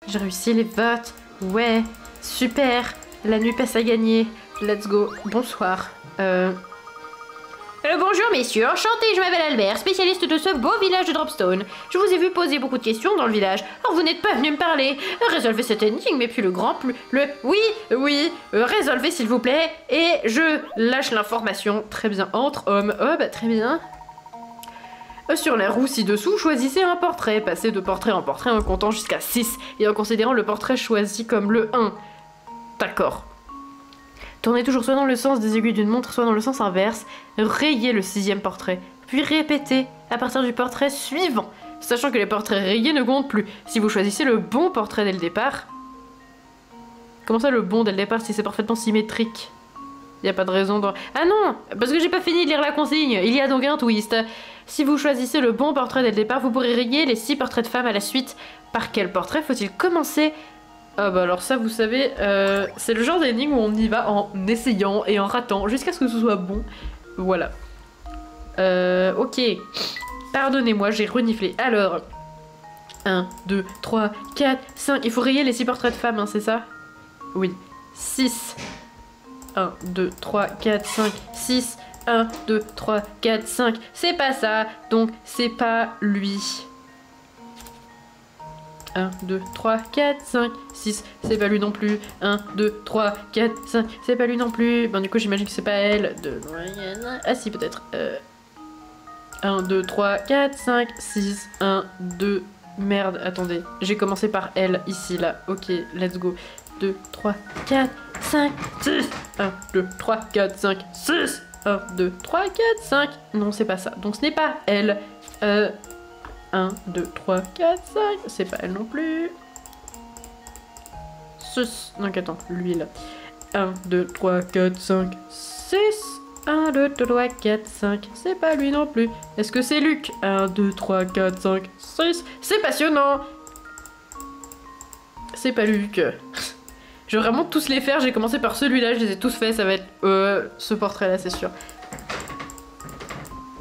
J'ai réussi les votes. Ouais, super. La NUPES a gagné. Let's go. Bonsoir. Bonjour messieurs, enchanté, je m'appelle Albert, spécialiste de ce beau village de Dropstone. Je vous ai vu poser beaucoup de questions dans le village, alors vous n'êtes pas venu me parler. Résolvez cette énigme et puis le grand plus... Oui, résolvez s'il vous plaît. Et je lâche l'information. Très bien, entre hommes, très bien. Sur la roue ci-dessous, choisissez un portrait. Passez de portrait en portrait en comptant jusqu'à 6 et en considérant le portrait choisi comme le 1. D'accord. Tournez toujours soit dans le sens des aiguilles d'une montre, soit dans le sens inverse. Rayez le 6e portrait, puis répétez à partir du portrait suivant, sachant que les portraits rayés ne comptent plus. Si vous choisissez le bon portrait dès le départ... Comment ça le bon dès le départ si c'est parfaitement symétrique? Y a pas de raison de... Ah non, parce que j'ai pas fini de lire la consigne. Il y a donc un twist. Si vous choisissez le bon portrait dès le départ, vous pourrez rayer les 6 portraits de femmes à la suite. Par quel portrait faut-il commencer? Ah bah alors ça vous savez, c'est le genre d'énigme où on y va en essayant et en ratant jusqu'à ce que ce soit bon. Voilà. Ok. Pardonnez-moi, j'ai reniflé. Alors, 1, 2, 3, 4, 5. Il faut rayer les 6 portraits de femmes, hein, c'est ça? Oui. 6. 1, 2, 3, 4, 5, 6. 1, 2, 3, 4, 5. C'est pas ça, donc c'est pas lui. 1, 2, 3, 4, 5, 6, c'est pas lui non plus. 1, 2, 3, 4, 5, c'est pas lui non plus. Ben du coup j'imagine que c'est pas elle. Ah si peut-être. 1, 2, 3, 4, 5, 6, 1, 2... Merde, attendez. J'ai commencé par elle, ici, là. Ok, let's go. 2, 3, 4, 5, 6. 1, 2, 3, 4, 5, 6. 1, 2, 3, 4, 5. Non, c'est pas ça. Donc ce n'est pas elle. 1, 2, 3, 4, 5. C'est pas elle non plus. 6. Donc attends, lui là. 1, 2, 3, 4, 5, 6. 1, 2, 3, 4, 5. C'est pas lui non plus. Est-ce que c'est Luc? 1, 2, 3, 4, 5, 6. C'est passionnant. C'est pas Luc. Je vais vraiment tous les faire. J'ai commencé par celui-là. Je les ai tous faits. Ça va être ce portrait-là, c'est sûr.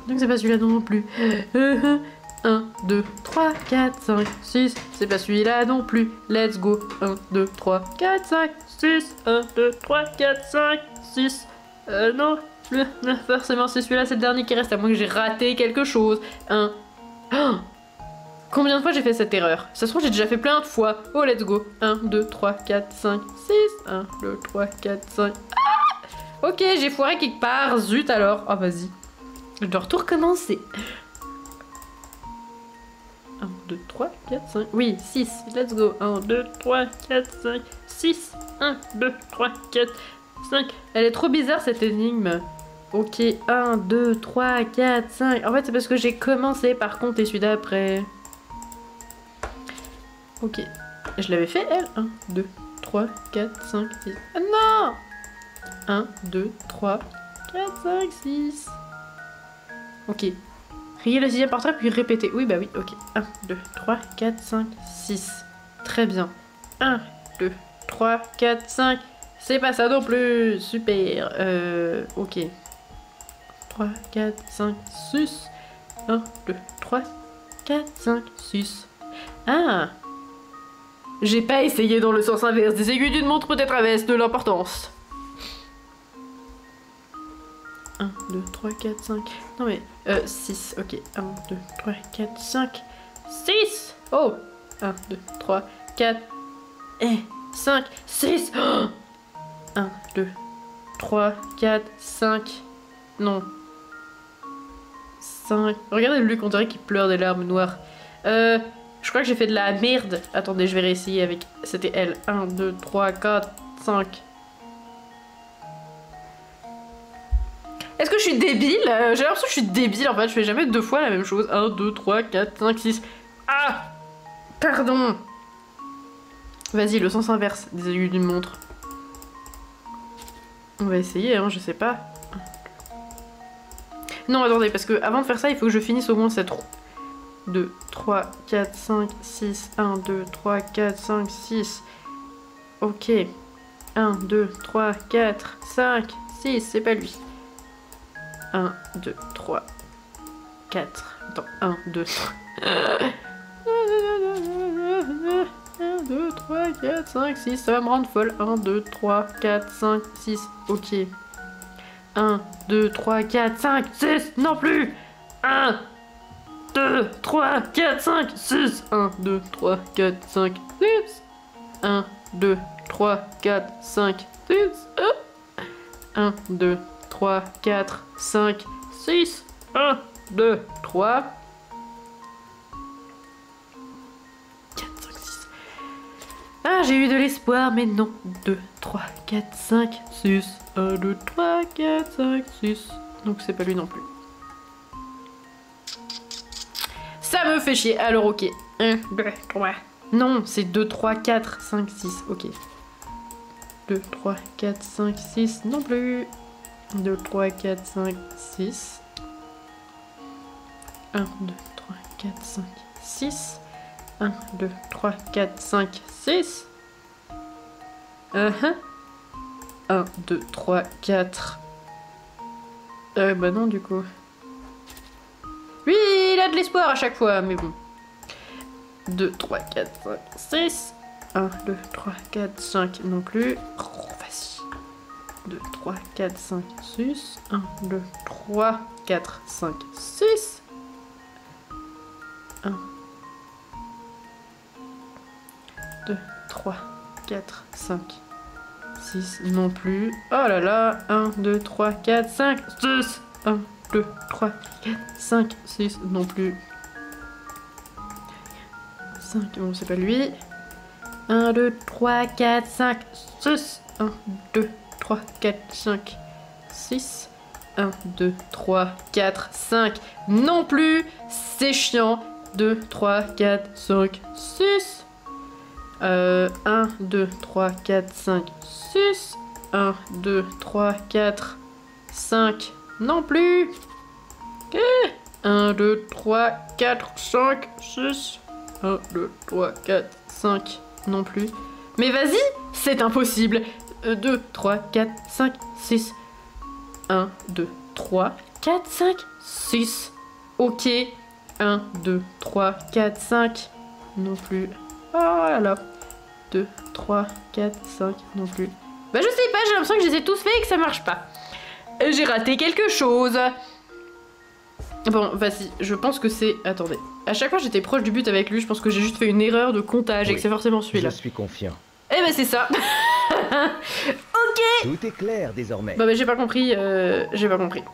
Donc c'est pas celui-là non plus. 1, 2, 3, 4, 5, 6. C'est pas celui-là non plus. Let's go. 1, 2, 3, 4, 5, 6. 1, 2, 3, 4, 5, 6. Non. Forcément, c'est celui-là, c'est le dernier qui reste, à moins que j'ai raté quelque chose. 1. Oh, combien de fois j'ai fait cette erreur? Ça se trouve, j'ai déjà fait plein de fois. Oh, let's go. 1, 2, 3, 4, 5, 6. 1, 2, 3, 4, 5. Ah, ok, j'ai foiré quelque part. Zut alors. Oh, vas-y. Je dois tout recommencer. 1, 2, 3, 4, 5. Oui, 6. Let's go. 1, 2, 3, 4, 5, 6. 1, 2, 3, 4, 5. Elle est trop bizarre cette énigme. Ok, 1, 2, 3, 4, 5. En fait, c'est parce que j'ai commencé par contre et celui d'après. Ok. Je l'avais fait, elle. 1, 2, 3, 4, 5, 6. Ah non! 1, 2, 3, 4, 5, 6. Ok. Rayez le 6e portrait, puis répétez. Oui, bah oui, ok. 1, 2, 3, 4, 5, 6. Très bien. 1, 2, 3, 4, 5. C'est pas ça non plus. Super. Ok. 3, 4, 5, 6. 1, 2, 3, 4, 5, 6. Ah! J'ai pas essayé dans le sens inverse. Des aiguilles d'une montre peut-être avec de l'importance. 1, 2, 3, 4, 5. Non mais, 6. Ok. 1, 2, 3, 4, 5. 6! Oh! 1, 2, 3, 4. Et 5, 6. Oh! 1, 2, 3, 4, 5. Non. 5. Regardez Luc, on dirait qu'il pleure des larmes noires. Je crois que j'ai fait de la merde. Attendez, je vais réessayer avec... C'était elle. 1, 2, 3, 4, 5. Est-ce que je suis débile? J'ai l'impression que je suis débile en fait. Je fais jamais 2 fois la même chose. 1, 2, 3, 4, 5, 6. Ah! Pardon! Vas-y, le sens inverse des aiguilles d'une montre. On va essayer, hein, je sais pas. Non, attendez, parce que avant de faire ça, il faut que je finisse au moins cette roue. 2, 3, 4, 5, 6. 1, 2, 3, 4, 5, 6. Ok. 1, 2, 3, 4, 5, 6. C'est pas lui. 1, 2, 3, 4. Attends, 1, 2, 3. 1, 2, 3, 4, 5, 6. Ça va me rendre folle. 1, 2, 3, 4, 5, 6. Ok. 1, 2, 3, 4, 5, 6. Non plus. 1, 2, 3, 4, 5, 6. 1, 2, 3, 4, 5, 6. 1, 2, 3, 4, 5, 6. 1, 2, 3, 4, 5, 6. 1, 2, 3, 4, 5, 6. Ah, j'ai eu de l'espoir, mais non. 2, 3, 4, 5, 6. 1, 2, 3, 4, 5, 6. Donc c'est pas lui non plus. Ça me fait chier, alors ok. 1, 2, 3. Non, c'est 2, 3, 4, 5, 6. Ok. 2, 3, 4, 5, 6. Non plus. 2, 3, 4, 5, 6. 1, 2, 3, 4, 5, 6. 1, 2, 3, 4, 5, 6. 1, 2, 3, 4. Bah non, du coup. Oui, il a de l'espoir à chaque fois, mais bon. 2, 3, 4, 5, 6. 1, 2, 3, 4, 5 non plus. Oh, vas-y. 2, 3, 4, 5, 6. 1, 2, 3, 4, 5, 6. 1, 2, 3, 4, 5, 6 non plus. Oh là là. 1, 2, 3, 4, 5, 6. 1, 2, 3, 4, 5, 6 non plus. 5, bon c'est pas lui. 1, 2, 3, 4, 5, 6. 1, 2, 3, 4, 5, 6. 1, 2, 3, 4, 5. Non plus. C'est chiant. 2, 3, 4, 5, 6. 1, 2, 3, 4, 5, 6. 1, 2, 3, 4, 5. Non plus. 1, 2, 3, 4, 5, 6. 1, 2, 3, 4, 5. Non plus. Mais vas-y, c'est impossible. 2, 3, 4, 5, 6. 1, 2, 3, 4, 5, 6. Ok. 1, 2, 3, 4, 5. Non plus. Oh là là. 2, 3, 4, 5. Non plus. Bah je sais pas, j'ai l'impression que je les ai tous faits et que ça marche pas. J'ai raté quelque chose. Bon, vas-y, je pense que c'est... Attendez. À chaque fois, j'étais proche du but avec lui. Je pense que j'ai juste fait une erreur de comptage et que c'est forcément celui-là. Je suis confiant. Eh ben, c'est ça. Ok. Tout est clair désormais. Bah, j'ai pas compris. J'ai pas compris.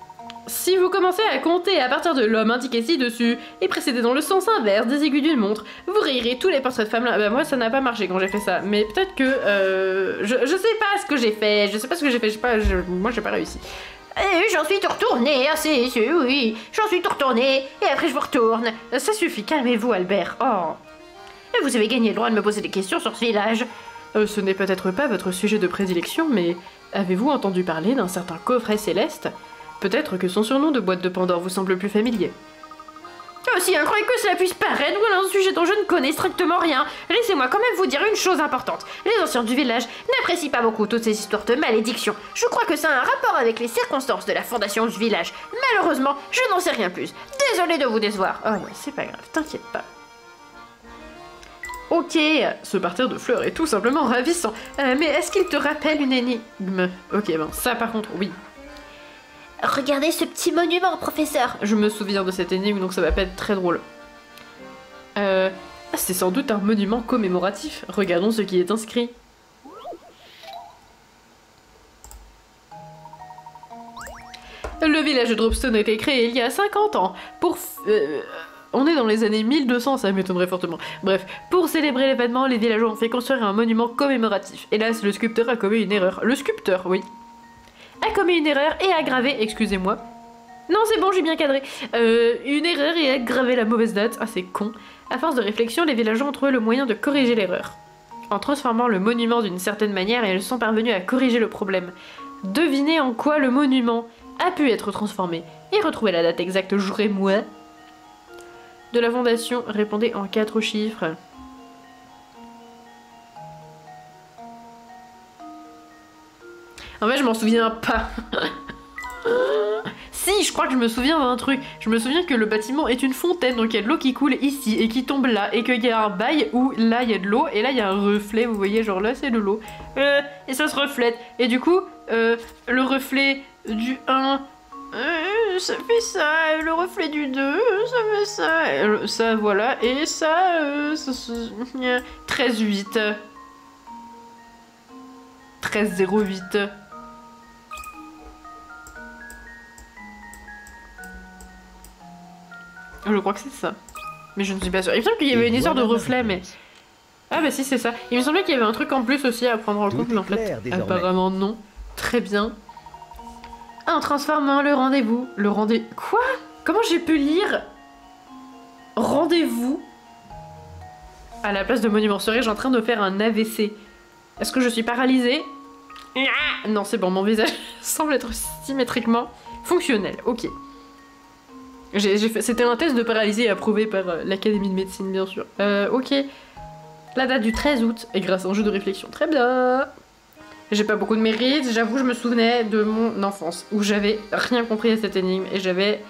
Si vous commencez à compter à partir de l'homme indiqué ci-dessus et précédé dans le sens inverse des aiguilles d'une montre, vous rayerez tous les portraits de femmes là. Bah, moi, ça n'a pas marché quand j'ai fait ça. Mais peut-être que... je sais pas ce que j'ai fait. Je sais pas ce que j'ai fait. Je sais pas, moi, j'ai pas réussi. J'en suis tout retourné, oui, j'en suis tout retourné, et après je vous retourne. Ça suffit, calmez-vous, Albert. Oh. Vous avez gagné le droit de me poser des questions sur ce village. Ce n'est peut-être pas votre sujet de prédilection, mais avez-vous entendu parler d'un certain coffret céleste? Peut-être que son surnom de boîte de Pandore vous semble plus familier. Si incroyable que cela puisse paraître, voilà un sujet dont je ne connais strictement rien. Laissez-moi quand même vous dire une chose importante. Les anciens du village n'apprécient pas beaucoup toutes ces histoires de malédiction. Je crois que ça a un rapport avec les circonstances de la fondation du village. Malheureusement, je n'en sais rien plus. Désolée de vous décevoir. Oh ouais, c'est pas grave, t'inquiète pas. Ok, ce parterre de fleurs est tout simplement ravissant. Mais est-ce qu'il te rappelle une énigme? Ok, bon, ça par contre, oui. Regardez ce petit monument, professeur. Je me souviens de cette énigme, donc ça va pas être très drôle. C'est sans doute un monument commémoratif. Regardons ce qui est inscrit. Le village de Dropstone a été créé il y a 50 ans pour... on est dans les années 1200, ça m'étonnerait fortement. Bref, pour célébrer l'événement, les villageois ont fait construire un monument commémoratif. Hélas, le sculpteur a commis une erreur. Le sculpteur, oui. A commis une erreur et a gravé, excusez-moi. Non, c'est bon, j'ai bien cadré. Une erreur et a gravé la mauvaise date. Ah, c'est con. À force de réflexion, les villageois ont trouvé le moyen de corriger l'erreur. En transformant le monument d'une certaine manière, ils sont parvenus à corriger le problème. Devinez en quoi le monument a pu être transformé et retrouver la date exacte, jour et mois de la fondation. Répondez en 4 chiffres. En fait, je m'en souviens pas. Si, si, je crois que je me souviens d'un truc. Je me souviens que le bâtiment est une fontaine, donc il y a de l'eau qui coule ici et qui tombe là, et qu'il y a un bail où là il y a de l'eau, et là il y a un reflet, vous voyez, genre là c'est de l'eau. Et ça se reflète. Et du coup, le reflet du 1, ça fait ça, et le reflet du 2, ça fait ça, ça voilà, et ça, 13,8. 13,08. Je crois que c'est ça. Mais je ne suis pas sûre. Il me semble qu'il y avait une histoire de reflet, mais... Ah bah si, c'est ça. Il me semblait qu'il y avait un truc en plus aussi à prendre en compte, mais en fait, apparemment non. Très bien. En transformant le rendez-vous. Le rendez... Quoi? Comment j'ai pu lire rendez-vous à la place de monument? Serais-je en train de faire un AVC? Est-ce que je suis paralysée? Non, c'est bon, mon visage semble être symétriquement fonctionnel. Ok. C'était un test de paralysie approuvé par l'Académie de médecine, bien sûr. Ok. La date du 13 août, et grâce à un jeu de réflexion. Très bien. J'ai pas beaucoup de mérite, j'avoue, je me souvenais de mon enfance, où j'avais rien compris à cette énigme, et j'avais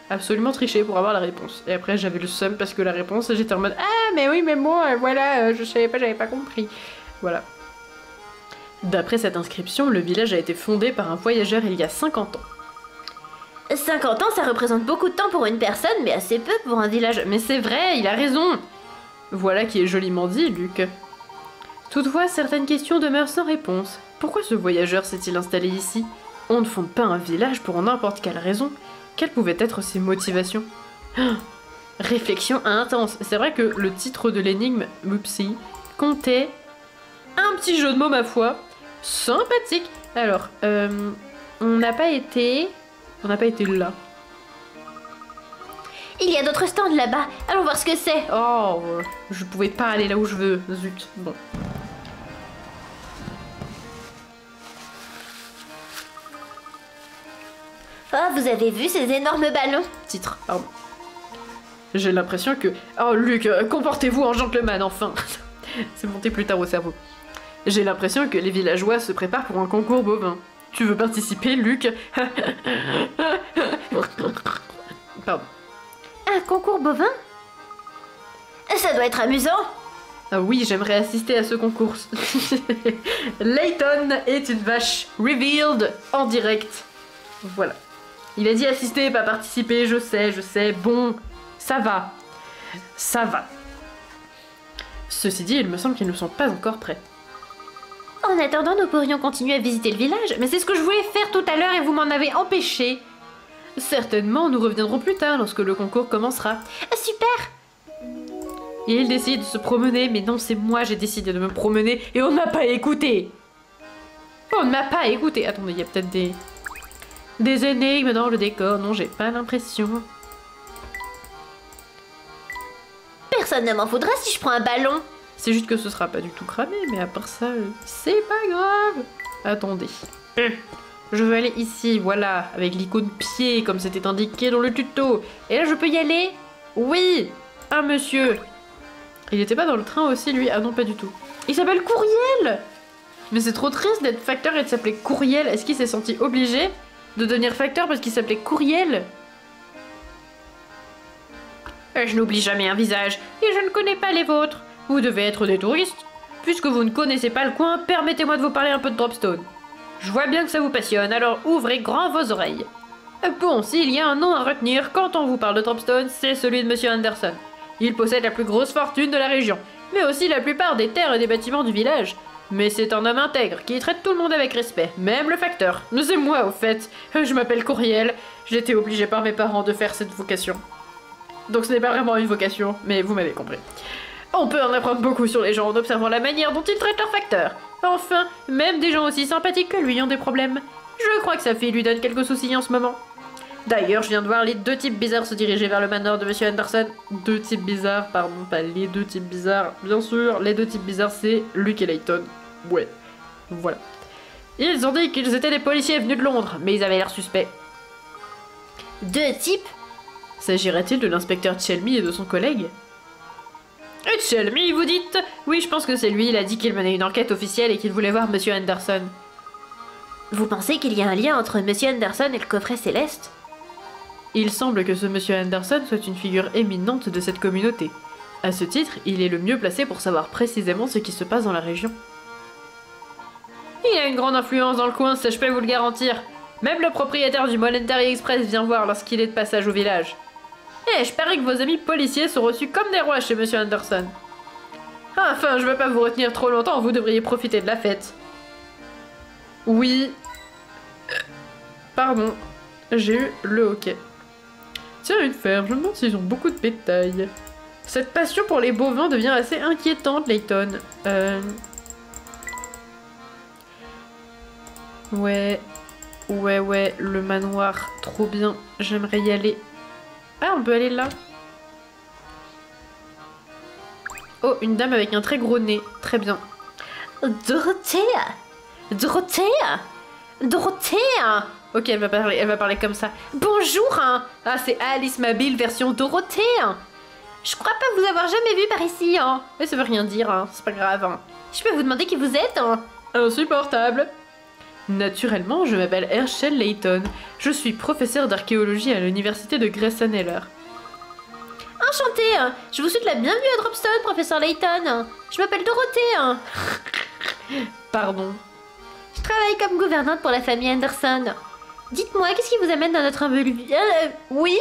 absolument triché pour avoir la réponse. Et après, j'avais le seum parce que la réponse, j'étais en mode « Ah, mais oui, mais moi, voilà, je savais pas, j'avais pas compris. » Voilà. D'après cette inscription, le village a été fondé par un voyageur il y a 50 ans. 50 ans, ça représente beaucoup de temps pour une personne, mais assez peu pour un village. Mais c'est vrai, il a raison. Voilà qui est joliment dit, Luc. Toutefois, certaines questions demeurent sans réponse. Pourquoi ce voyageur s'est-il installé ici? On ne fonde pas un village pour n'importe quelle raison. Quelles pouvaient être ses motivations? Réflexion intense. C'est vrai que le titre de l'énigme, Oupsie, comptait un petit jeu de mots, ma foi. Sympathique. Alors, on n'a pas été là. Il y a d'autres stands là-bas. Allons voir ce que c'est. Oh, je pouvais pas aller là où je veux. Zut. Bon. Oh, vous avez vu ces énormes ballons? Titre, pardon. J'ai l'impression que... Oh, Luc, comportez-vous en gentleman, enfin. C'est monté plus tard au cerveau. J'ai l'impression que les villageois se préparent pour un concours bovin. Tu veux participer, Luc? Pardon. Un concours bovin? Ça doit être amusant. Ah oui, j'aimerais assister à ce concours. Layton est une vache. Revealed en direct. Voilà. Il a dit assister, pas participer, je sais. Bon, ça va. Ça va. Ceci dit, il me semble qu'ils ne sont pas encore prêts. En attendant, nous pourrions continuer à visiter le village. Mais c'est ce que je voulais faire tout à l'heure et vous m'en avez empêché. Certainement, nous reviendrons plus tard lorsque le concours commencera. Super! Et il décide de se promener, mais non, c'est moi, j'ai décidé de me promener et on ne m'a pas écouté. On ne m'a pas écouté. Attendez, il y a peut-être des énigmes dans le décor. Non, j'ai pas l'impression. Personne ne m'en faudra si je prends un ballon. C'est juste que ce sera pas du tout cramé, mais à part ça, c'est pas grave. Attendez. Je veux aller ici, voilà, avec l'icône pied, comme c'était indiqué dans le tuto. Et là, je peux y aller? Oui! Un monsieur. Il était pas dans le train aussi, lui? Ah non, pas du tout. Il s'appelle Courriel! Mais c'est trop triste d'être facteur et de s'appeler Courriel. Est-ce qu'il s'est senti obligé de devenir facteur parce qu'il s'appelait Courriel? Je n'oublie jamais un visage, et je ne connais pas les vôtres. Vous devez être des touristes. Puisque vous ne connaissez pas le coin, permettez-moi de vous parler un peu de Dropstone. Je vois bien que ça vous passionne, alors ouvrez grand vos oreilles. Bon, s'il y a un nom à retenir quand on vous parle de Dropstone, c'est celui de Monsieur Anderson. Il possède la plus grosse fortune de la région, mais aussi la plupart des terres et des bâtiments du village. Mais c'est un homme intègre qui traite tout le monde avec respect, même le facteur. C'est moi, au fait. Je m'appelle Courriel. J'ai été obligée par mes parents de faire cette vocation. Donc ce n'est pas vraiment une vocation, mais vous m'avez compris. On peut en apprendre beaucoup sur les gens en observant la manière dont ils traitent leur facteur. Enfin, même des gens aussi sympathiques que lui ont des problèmes. Je crois que sa fille lui donne quelques soucis en ce moment. D'ailleurs, je viens de voir les deux types bizarres se diriger vers le manoir de Monsieur Anderson. Deux types bizarres, pardon, pas les deux types bizarres. Bien sûr, les deux types bizarres, c'est Luke et Layton. Ouais, voilà. Ils ont dit qu'ils étaient des policiers venus de Londres, mais ils avaient l'air suspects. Deux types? S'agirait-il de l'inspecteur Chelmy et de son collègue? Et Chelmy, vous dites? Oui, je pense que c'est lui, il a dit qu'il menait une enquête officielle et qu'il voulait voir Monsieur Anderson. Vous pensez qu'il y a un lien entre Monsieur Anderson et le coffret céleste? Il semble que ce monsieur Anderson soit une figure éminente de cette communauté. À ce titre, il est le mieux placé pour savoir précisément ce qui se passe dans la région. Il a une grande influence dans le coin, ça je peux vous le garantir. Même le propriétaire du Monetary Express vient voir lorsqu'il est de passage au village. Eh, je parie que vos amis policiers sont reçus comme des rois chez monsieur Anderson. Enfin, je vais pas vous retenir trop longtemps, vous devriez profiter de la fête. Oui. Pardon, j'ai eu le hoquet. Tiens, une ferme, je me demande s'ils ont beaucoup de bétail. Cette passion pour les bovins devient assez inquiétante, Layton. Ouais, le manoir, trop bien, j'aimerais y aller. Ah, on peut aller là. Oh, une dame avec un très gros nez, très bien. Dorothea! Dorothea! Dorothea! Ok, elle va parler comme ça. Bonjour! Hein. Ah, c'est Alice Mabile version Dorothée. Je crois pas vous avoir jamais vu par ici. Hein. Mais ça veut rien dire, hein. C'est pas grave. Hein. Je peux vous demander qui vous êtes? Hein. Insupportable. Naturellement, je m'appelle Herschel Layton. Je suis professeur d'archéologie à l'université de Grayson-Heller. Enchantée. Hein. Je vous souhaite la bienvenue à Dropstone, professeur Layton. Je m'appelle Dorothée. Hein. Pardon. Je travaille comme gouvernante pour la famille Anderson. Dites-moi, qu'est-ce qui vous amène dans notre humble... oui?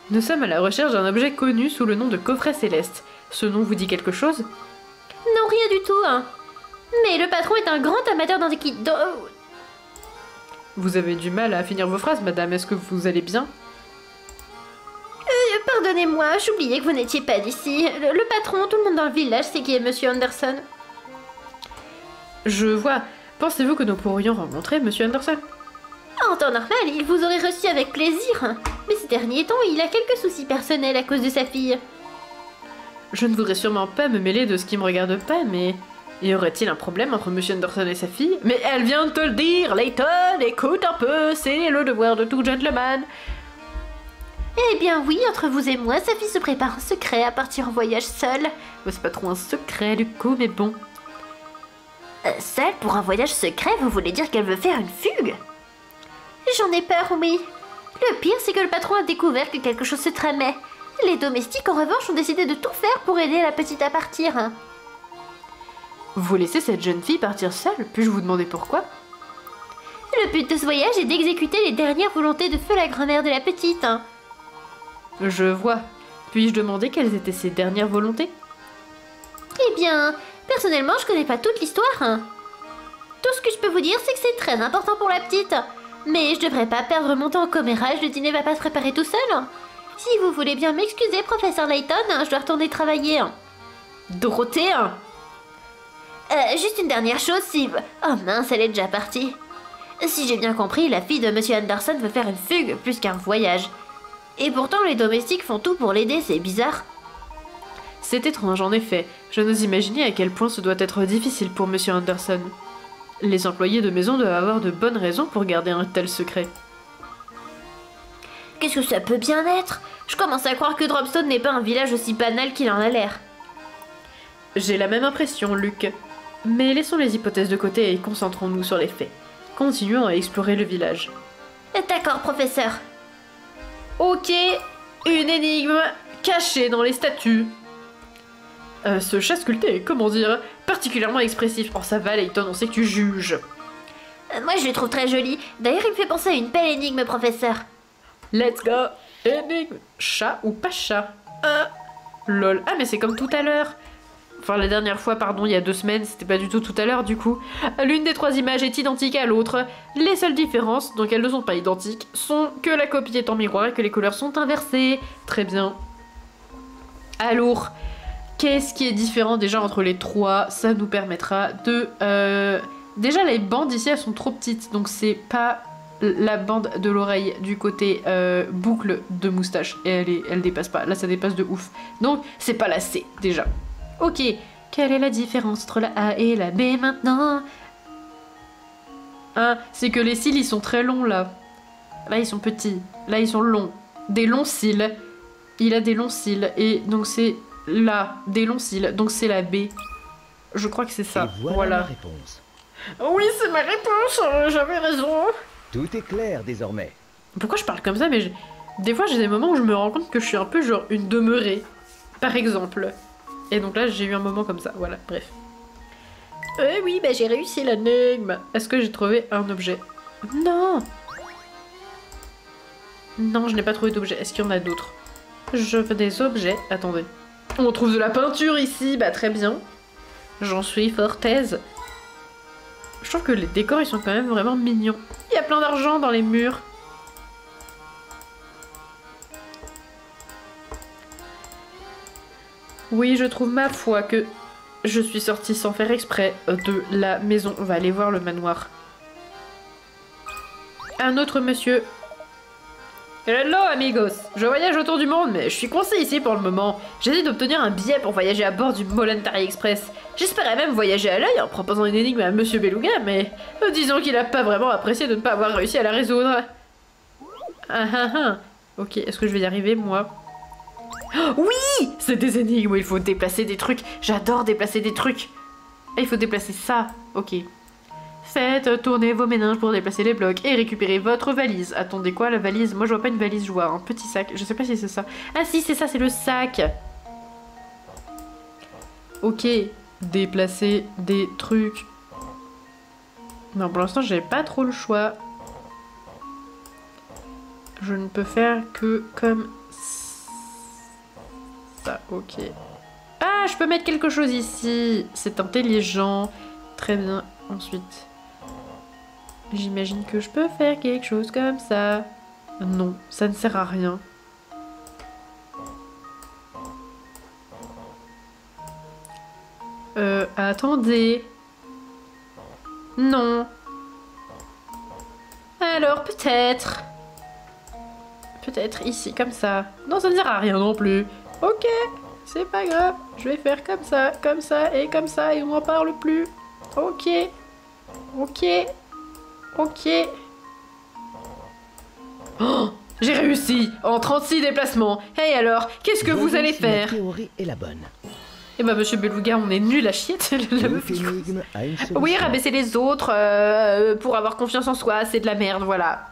Nous sommes à la recherche d'un objet connu sous le nom de coffret céleste. Ce nom vous dit quelque chose? Non, rien du tout. Hein. Mais le patron est un grand amateur d'antiquités. Vous avez du mal à finir vos phrases, madame. Est-ce que vous allez bien? Pardonnez-moi, j'oubliais que vous n'étiez pas d'ici. Le patron, tout le monde dans le village sait qui est monsieur Anderson. Je vois. Pensez-vous que nous pourrions rencontrer monsieur Anderson? En temps normal, il vous aurait reçu avec plaisir. Mais ces derniers temps, il a quelques soucis personnels à cause de sa fille. Je ne voudrais sûrement pas me mêler de ce qui me regarde pas, mais... Y aurait-il un problème entre monsieur Anderson et sa fille? Mais elle vient de te le dire, Layton! Écoute un peu, c'est le devoir de tout gentleman. Eh bien oui, entre vous et moi, sa fille se prépare en secret à partir en voyage seule. C'est pas trop un secret du coup, mais bon. Seule pour un voyage secret, vous voulez dire qu'elle veut faire une fugue? J'en ai peur, oui. Le pire, c'est que le patron a découvert que quelque chose se tramait. Les domestiques, en revanche, ont décidé de tout faire pour aider la petite à partir. Vous laissez cette jeune fille partir seule? Puis-je vous demander pourquoi? Le but de ce voyage est d'exécuter les dernières volontés de feu la grand-mère de la petite. Je vois. Puis-je demander quelles étaient ses dernières volontés? Eh bien, personnellement, je connais pas toute l'histoire. Tout ce que je peux vous dire, c'est que c'est très important pour la petite. Mais je devrais pas perdre mon temps en commérage, le dîner va pas se préparer tout seul. Si vous voulez bien m'excuser, professeur Layton, je dois retourner travailler. Dorothée? Juste une dernière chose, si... Oh mince, elle est déjà partie. Si j'ai bien compris, la fille de monsieur Anderson veut faire une fugue plus qu'un voyage. Et pourtant, les domestiques font tout pour l'aider, c'est bizarre. C'est étrange, en effet. Je n'ose imaginer à quel point ce doit être difficile pour monsieur Anderson. Les employés de maison doivent avoir de bonnes raisons pour garder un tel secret. Qu'est-ce que ça peut bien être? Je commence à croire que Dropstone n'est pas un village aussi banal qu'il en a l'air. J'ai la même impression, Luc. Mais laissons les hypothèses de côté et concentrons-nous sur les faits. Continuons à explorer le village. D'accord, professeur. Ok, une énigme cachée dans les statues. Ce chat sculpté est, comment dire, particulièrement expressif. Oh ça va, Layton, on sait que tu juges. Moi je le trouve très joli. D'ailleurs il me fait penser à une belle énigme, professeur. Let's go. Énigme. Chat ou pas chat? Lol. Ah mais c'est comme tout à l'heure. Enfin la dernière fois, pardon, il y a 2 semaines, c'était pas du tout tout à l'heure du coup. L'une des 3 images est identique à l'autre. Les seules différences, donc elles ne sont pas identiques, sont que la copie est en miroir et que les couleurs sont inversées. Très bien. Alors, qu'est-ce qui est différent déjà entre les 3? Ça nous permettra de... Déjà les bandes ici elles sont trop petites, donc c'est pas la bande de l'oreille du côté boucle de moustache. Et elle dépasse pas, là ça dépasse de ouf. Donc c'est pas la C déjà. Ok, quelle est la différence entre la A et la B maintenant? C'est que les cils ils sont très longs là. Là ils sont petits, là ils sont longs. Des longs cils. Il a des longs cils et donc c'est là, des longs cils, donc c'est la B. Je crois que c'est ça. Et voilà la réponse. Oui, c'est ma réponse, j'avais raison. Tout est clair désormais. Pourquoi je parle comme ça? Mais des fois, j'ai des moments où je me rends compte que je suis un peu genre une demeurée, par exemple. Et donc là, j'ai eu un moment comme ça, voilà, bref. Oui, bah j'ai réussi l'énigme. Est-ce que j'ai trouvé un objet? Non! Non, je n'ai pas trouvé d'objet. Est-ce qu'il y en a d'autres? Je veux des objets. Attendez. On trouve de la peinture ici, bah très bien. J'en suis fort aise. Je trouve que les décors, ils sont quand même vraiment mignons. Il y a plein d'argent dans les murs. Oui, je trouve ma foi que je suis sortie sans faire exprès de la maison. On va aller voir le manoir. Un autre monsieur. Hello amigos, je voyage autour du monde mais je suis coincé ici pour le moment. J'essaie d'obtenir un billet pour voyager à bord du Molentari Express. J'espérais même voyager à l'œil en proposant une énigme à Monsieur Beluga, mais disons qu'il a pas vraiment apprécié de ne pas avoir réussi à la résoudre. Ah ah ah. Ok, est-ce que je vais y arriver moi? Oh, oui, c'est des énigmes où il faut déplacer des trucs. J'adore déplacer des trucs. Ah, il faut déplacer ça. Ok. Faites tourner vos méninges pour déplacer les blocs et récupérer votre valise. Attendez quoi, la valise? Moi je vois pas une valise, je vois un petit sac. Je sais pas si c'est ça. Ah si, c'est ça, c'est le sac. Ok, déplacer des trucs. Non, pour l'instant j'ai pas trop le choix. Je ne peux faire que comme ça. Ok. Ah, je peux mettre quelque chose ici. C'est intelligent. Très bien. Ensuite... j'imagine que je peux faire quelque chose comme ça. Non, ça ne sert à rien. Attendez. Non. Alors, peut-être. Peut-être ici, comme ça. Non, ça ne sert à rien non plus. Ok, c'est pas grave. Je vais faire comme ça et on n'en parle plus. Ok. Ok. Ok. Oh, j'ai réussi en 36 déplacements. Hey alors, qu'est-ce que vous allez faire? La théorie est la bonne. Eh ben monsieur Beluga, on est nul à chier. Oui, rabaisser les autres pour avoir confiance en soi, c'est de la merde, voilà.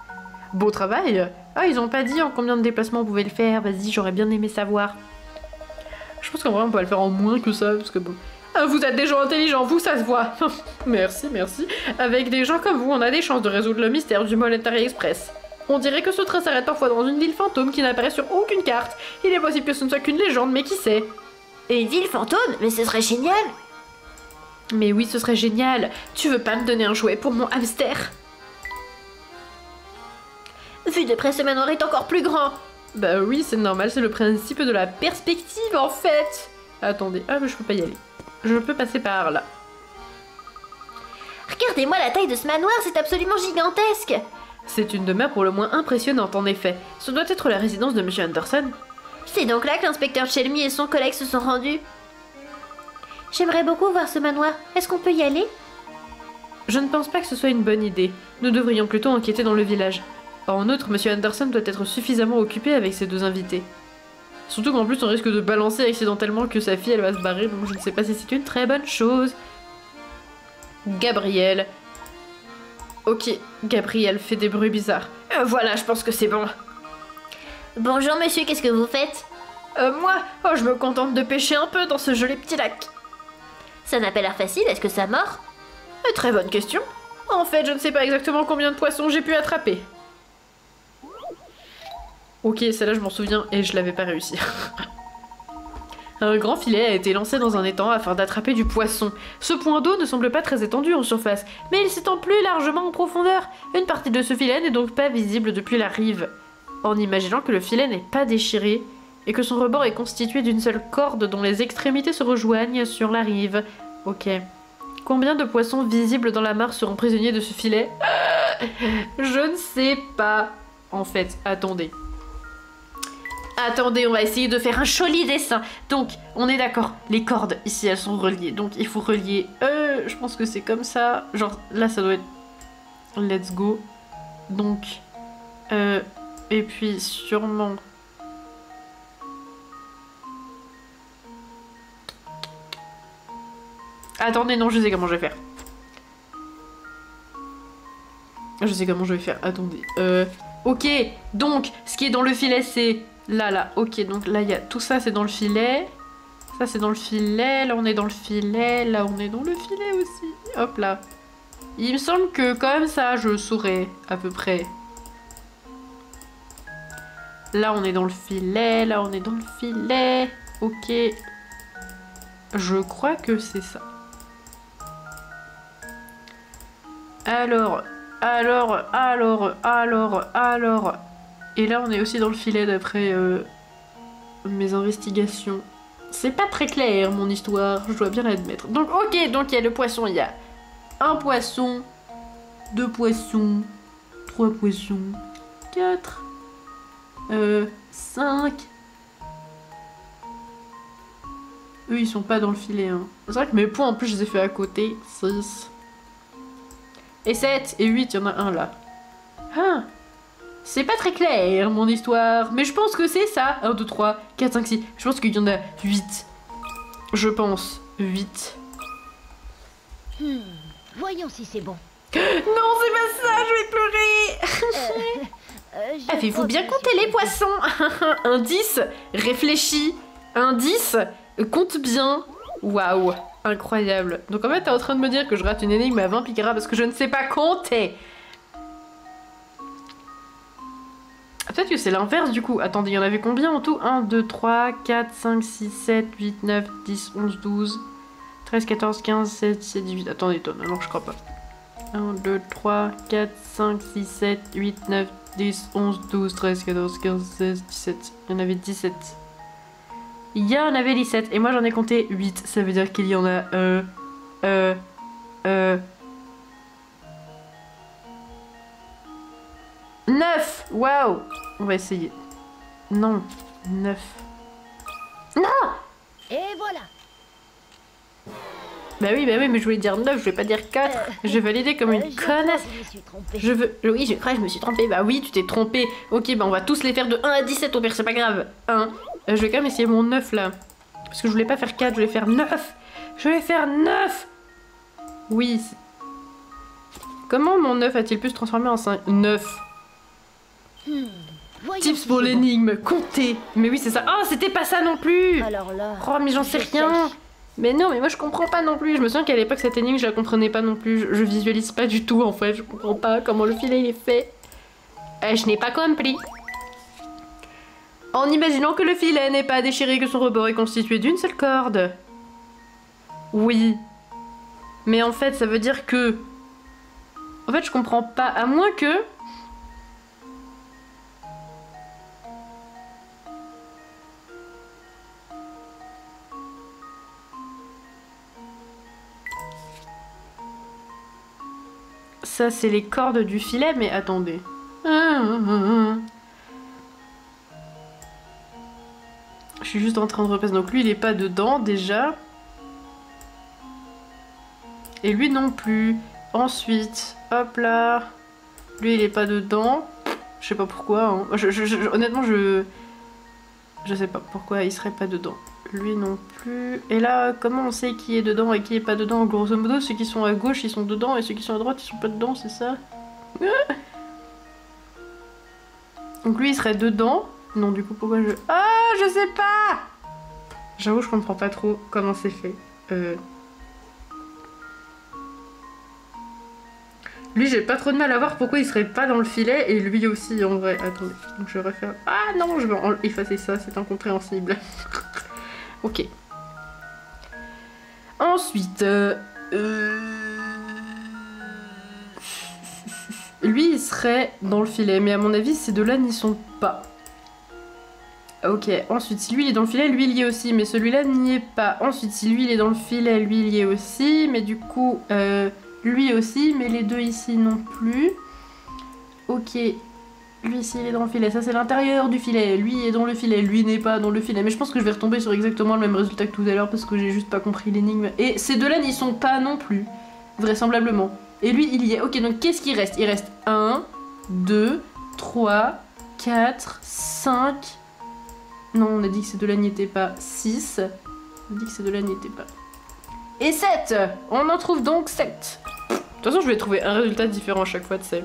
Beau travail. Ah, ils ont pas dit en combien de déplacements on pouvait le faire. Vas-y, j'aurais bien aimé savoir. Je pense qu'en vrai on peut le faire en moins que ça, parce que bon... Ah, vous êtes des gens intelligents, vous, ça se voit. Merci, merci. Avec des gens comme vous, on a des chances de résoudre le mystère du Molentari Express. On dirait que ce train s'arrête parfois dans une ville fantôme qui n'apparaît sur aucune carte. Il est possible que ce ne soit qu'une légende, mais qui sait? Et une ville fantôme? Mais ce serait génial! Mais oui, ce serait génial. Tu veux pas me donner un jouet pour mon hamster? Vu de près, ce manoir est encore plus grand. Bah oui, c'est normal, c'est le principe de la perspective, en fait. Attendez, ah mais je peux pas y aller. Je peux passer par là. Regardez-moi la taille de ce manoir, c'est absolument gigantesque. C'est une demeure pour le moins impressionnante, en effet. Ce doit être la résidence de Monsieur Anderson. C'est donc là que l'inspecteur Chelmy et son collègue se sont rendus. J'aimerais beaucoup voir ce manoir. Est-ce qu'on peut y aller? Je ne pense pas que ce soit une bonne idée. Nous devrions plutôt enquêter dans le village. En outre, Monsieur Anderson doit être suffisamment occupé avec ses deux invités. Surtout qu'en plus on risque de balancer accidentellement que sa fille elle va se barrer, donc je ne sais pas si c'est une très bonne chose. Gabriel. Ok, Gabriel fait des bruits bizarres. Voilà, je pense que c'est bon. Bonjour monsieur, qu'est-ce que vous faites? Moi, oh, je me contente de pêcher un peu dans ce joli petit lac. Ça n'a pas l'air facile, est-ce que ça mord? Très bonne question. En fait, je ne sais pas exactement combien de poissons j'ai pu attraper. Ok, celle-là je m'en souviens et je l'avais pas réussi. Un grand filet a été lancé dans un étang afin d'attraper du poisson. Ce point d'eau ne semble pas très étendu en surface, mais il s'étend plus largement en profondeur. Une partie de ce filet n'est donc pas visible depuis la rive. En imaginant que le filet n'est pas déchiré et que son rebord est constitué d'une seule corde dont les extrémités se rejoignent sur la rive. Ok. Combien de poissons visibles dans la mare seront prisonniers de ce filet? Je ne sais pas. En fait, attendez. Attendez, on va essayer de faire un joli dessin. Donc, on est d'accord, les cordes, ici, elles sont reliées. Donc, il faut relier... je pense que c'est comme ça. Genre, là, ça doit être... Let's go. Donc... et puis, sûrement... Attendez, non, je sais comment je vais faire. Je sais comment je vais faire, attendez. Ok, donc, ce qui est dans le filet, c'est là, là. Ok, donc là, il y a tout ça, c'est dans le filet. Ça, c'est dans le filet. Là, on est dans le filet. Là, on est dans le filet aussi. Hop là. Il me semble que, quand même, ça, je saurais, à peu près. Là, on est dans le filet. Là, on est dans le filet. Ok. Je crois que c'est ça. Alors... Et là, on est aussi dans le filet d'après mes investigations. C'est pas très clair, mon histoire, je dois bien l'admettre. Donc, ok, donc il y a le poisson, il y a un poisson, 2 poissons, 3 poissons, 4, 5. Eux, ils sont pas dans le filet, hein. C'est vrai que mes points, en plus, je les ai fait à côté. 6. Et 7 et 8, il y en a un là. Ah, c'est pas très clair mon histoire, mais je pense que c'est ça. 1, 2, 3, 4, 5, 6. Je pense qu'il y en a 8. Je pense 8. Voyons si c'est bon. Non, c'est pas ça, je vais pleurer. Avez-vous bien compté les poissons? Un 10, réfléchis. Un 10, compte bien. Waouh. Incroyable. Donc en fait, t'es en train de me dire que je rate une énigme à 20 picaras parce que je ne sais pas compter. Peut-être que c'est l'inverse du coup. Attendez, il y en avait combien en tout? 1, 2, 3, 4, 5, 6, 7, 8, 9, 10, 11, 12, 13, 14, 15, 16, 17, 18. Attendez, non, je crois pas. 1, 2, 3, 4, 5, 6, 7, 8, 9, 10, 11, 12, 13, 14, 15, 16, 17. Il y en avait 17. Il y en avait 17 et moi j'en ai compté 8. Ça veut dire qu'il y en a 9. Waouh. On va essayer. Non, 9. Non. Et voilà. Bah oui, mais je voulais dire 9, je vais pas dire 4. J'ai validé comme une connasse. Je me suis trompée. Je veux... Oui, je crois que je me suis trompée. Bah oui, tu t'es trompée. Ok, bah on va tous les faire de 1 à 17 au pire, c'est pas grave. 1. Je vais quand même essayer mon 9 là. Parce que je voulais pas faire 4, je voulais faire 9. Je vais faire 9. Oui. Comment mon 9 a-t-il pu se transformer en 5? 9. Tips pour l'énigme, compter. Mais oui, c'est ça. Oh, c'était pas ça non plus. Alors là. Oh, mais j'en sais rien. Mais non, mais moi je comprends pas non plus. Je me souviens qu'à l'époque, cette énigme, je la comprenais pas non plus. Je visualise pas du tout en fait. Je comprends pas comment le filet il est fait. Je n'ai pas compris. En imaginant que le filet n'est pas déchiré, que son rebord est constitué d'une seule corde. Oui. Mais en fait, ça veut dire que... En fait, je comprends pas. À moins que... Ça, c'est les cordes du filet, mais attendez. Je suis juste en train de repasser. Donc lui, il est pas dedans, déjà. Et lui non plus. Ensuite, hop là. Lui, il est pas dedans. Je sais pas pourquoi. Hein. Honnêtement, je sais pas pourquoi il serait pas dedans. Lui non plus. Et là, comment on sait qui est dedans et qui est pas dedans? Grosso modo, ceux qui sont à gauche, ils sont dedans, et ceux qui sont à droite, ils sont pas dedans, c'est ça? Donc lui, il serait dedans. Non, du coup, pourquoi je... Ah, je sais pas. J'avoue, je comprends pas trop comment c'est fait. Lui, j'ai pas trop de mal à voir pourquoi il serait pas dans le filet, et lui aussi, en vrai. Attendez, donc je vais refaire... Ah non, je vais effacer ça, c'est incompréhensible. Ok. Ensuite, lui, il serait dans le filet, mais à mon avis, ces deux-là n'y sont pas. Ok, ensuite, si lui, il est dans le filet, lui, il y est aussi, mais celui-là n'y est pas. Ensuite, si lui, il est dans le filet, lui, il y est aussi, mais du coup, lui aussi, mais les deux ici non plus. Ok. Lui ici il est dans le filet, ça c'est l'intérieur du filet, lui est dans le filet, lui n'est pas dans le filet. Mais je pense que je vais retomber sur exactement le même résultat que tout à l'heure parce que j'ai juste pas compris l'énigme. Et ces deux-là n'y sont pas non plus, vraisemblablement. Et lui il y est. Ok, donc qu'est-ce qu'il reste? Il reste 1, 2, 3, 4, 5... Non, on a dit que ces deux-là n'y étaient pas. 6. On a dit que ces deux-là n'y étaient pas. Et 7. On en trouve donc 7. De toute façon je vais trouver un résultat différent à chaque fois, tu sais.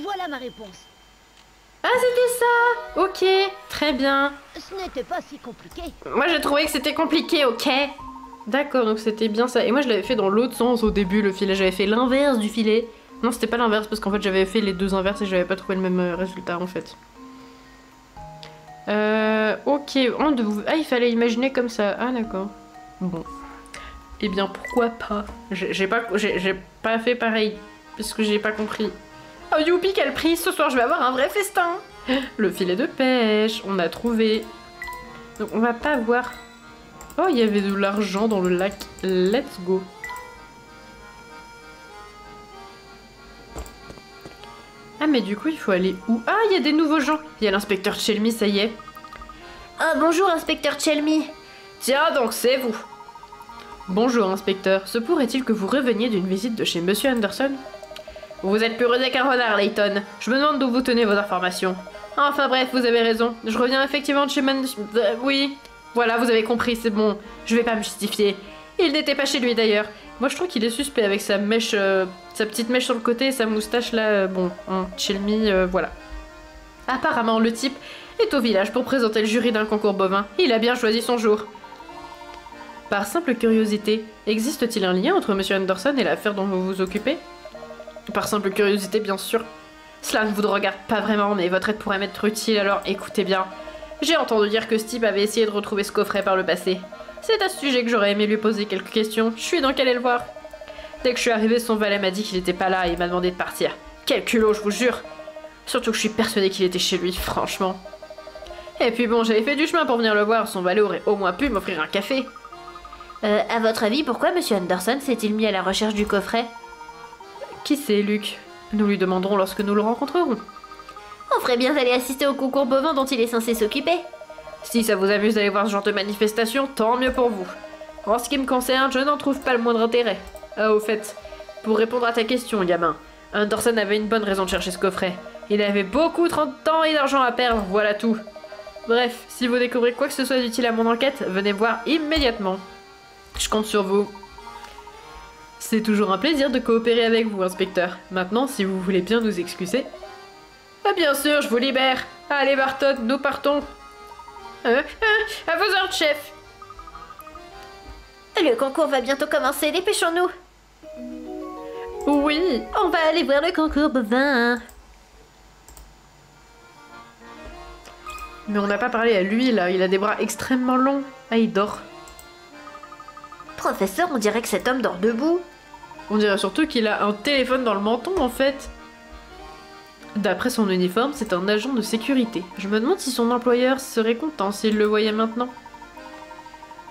Voilà ma réponse. Ah, c'était ça! Ok, très bien. Ce n'était pas si compliqué. Moi, j'ai trouvé que c'était compliqué, ok? D'accord, donc c'était bien ça. Et moi, je l'avais fait dans l'autre sens au début, le filet. J'avais fait l'inverse du filet. Non, c'était pas l'inverse, parce qu'en fait, j'avais fait les deux inverses et j'avais pas trouvé le même résultat, en fait. Ok. Ah, il fallait imaginer comme ça. Ah, d'accord. Bon. Eh bien, pourquoi pas? J'ai pas fait pareil, parce que j'ai pas compris. Oh, youpi, quelle prise! Ce soir, je vais avoir un vrai festin! Le filet de pêche, on a trouvé. Donc, on va pas voir... Oh, il y avait de l'argent dans le lac. Let's go. Ah, mais du coup, il faut aller où? Ah, il y a des nouveaux gens. Il y a l'inspecteur Chelmy, ça y est. Ah, bonjour, inspecteur Chelmy. Tiens, donc c'est vous. Bonjour, inspecteur. Se pourrait-il que vous reveniez d'une visite de chez Monsieur Anderson? Vous êtes plus rusé qu'un renard, Layton. Je me demande d'où vous tenez vos informations. Enfin bref, vous avez raison. Je reviens effectivement de chez oui. Voilà, vous avez compris, c'est bon. Je vais pas me justifier. Il n'était pas chez lui d'ailleurs. Moi je trouve qu'il est suspect avec sa mèche, sa petite mèche sur le côté et sa moustache là, bon, Chelmy, voilà. Apparemment, le type est au village pour présenter le jury d'un concours bovin. Il a bien choisi son jour. Par simple curiosité, existe-t-il un lien entre Monsieur Anderson et l'affaire dont vous vous occupez? Par simple curiosité, bien sûr. Cela ne vous regarde pas vraiment, mais votre aide pourrait m'être utile, alors écoutez bien. J'ai entendu dire que Steve avait essayé de retrouver ce coffret par le passé. C'est à ce sujet que j'aurais aimé lui poser quelques questions. Je suis donc allée le voir. Dès que je suis arrivée, son valet m'a dit qu'il n'était pas là et il m'a demandé de partir. Quel culot, je vous jure. Surtout que je suis persuadée qu'il était chez lui, franchement. Et puis bon, j'avais fait du chemin pour venir le voir, son valet aurait au moins pu m'offrir un café. À votre avis, pourquoi Monsieur Anderson s'est-il mis à la recherche du coffret? Qui c'est, Luc? Nous lui demanderons lorsque nous le rencontrerons. On ferait bien d'aller assister au concours bovin dont il est censé s'occuper. Si ça vous amuse d'aller voir ce genre de manifestation, tant mieux pour vous. En ce qui me concerne, je n'en trouve pas le moindre intérêt. Ah, au fait, pour répondre à ta question, gamin, Anderson avait une bonne raison de chercher ce coffret. Il avait beaucoup trop de temps et d'argent à perdre, voilà tout. Bref, si vous découvrez quoi que ce soit d'utile à mon enquête, venez voir immédiatement. Je compte sur vous. C'est toujours un plaisir de coopérer avec vous, inspecteur. Maintenant, si vous voulez bien nous excuser... Ah bien sûr, je vous libère. Allez, Barton, nous partons. À vos ordres, chef. Le concours va bientôt commencer, dépêchons-nous. Oui, on va aller voir le concours bovin. Mais on n'a pas parlé à lui, là. Il a des bras extrêmement longs. Ah, il dort. Professeur, on dirait que cet homme dort debout. On dirait surtout qu'il a un téléphone dans le menton, en fait. D'après son uniforme, c'est un agent de sécurité. Je me demande si son employeur serait content s'il le voyait maintenant.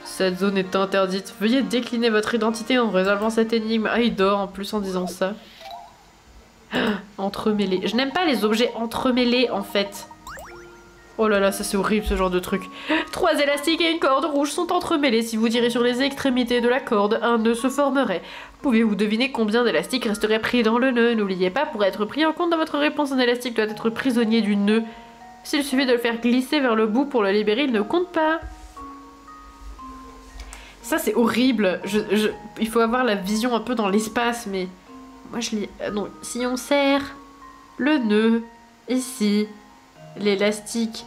Cette zone est interdite. Veuillez décliner votre identité en résolvant cette énigme. Ah, il dort en plus en disant ça. Entremêlés. Je n'aime pas les objets entremêlés, en fait. Oh là là, ça c'est horrible ce genre de truc. 3 élastiques et une corde rouge sont entremêlés. Si vous tirez sur les extrémités de la corde, un nœud se formerait. Pouvez-vous deviner combien d'élastiques resteraient pris dans le nœud? N'oubliez pas, pour être pris en compte dans votre réponse, un élastique doit être prisonnier du nœud. S'il suffit de le faire glisser vers le bout pour le libérer, il ne compte pas. Ça c'est horrible. Il faut avoir la vision un peu dans l'espace, mais... Moi je lis... non, si on serre le nœud, ici... l'élastique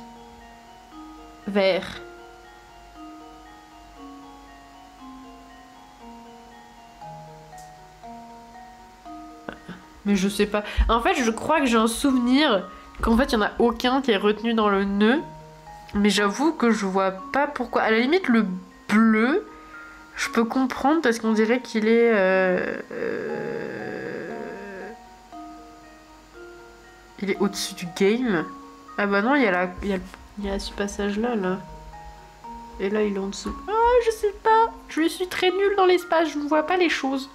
vert. Mais je sais pas. En fait, je crois que j'ai un souvenir qu'en fait, il n'y en a aucun qui est retenu dans le nœud. Mais j'avoue que je vois pas pourquoi. À la limite, le bleu, je peux comprendre parce qu'on dirait qu'il est... il est au-dessus du game. Ah bah non, il y a ce passage-là, là. Et là, il est en dessous. Ah, je sais pas. Je suis très nulle dans l'espace, je ne vois pas les choses.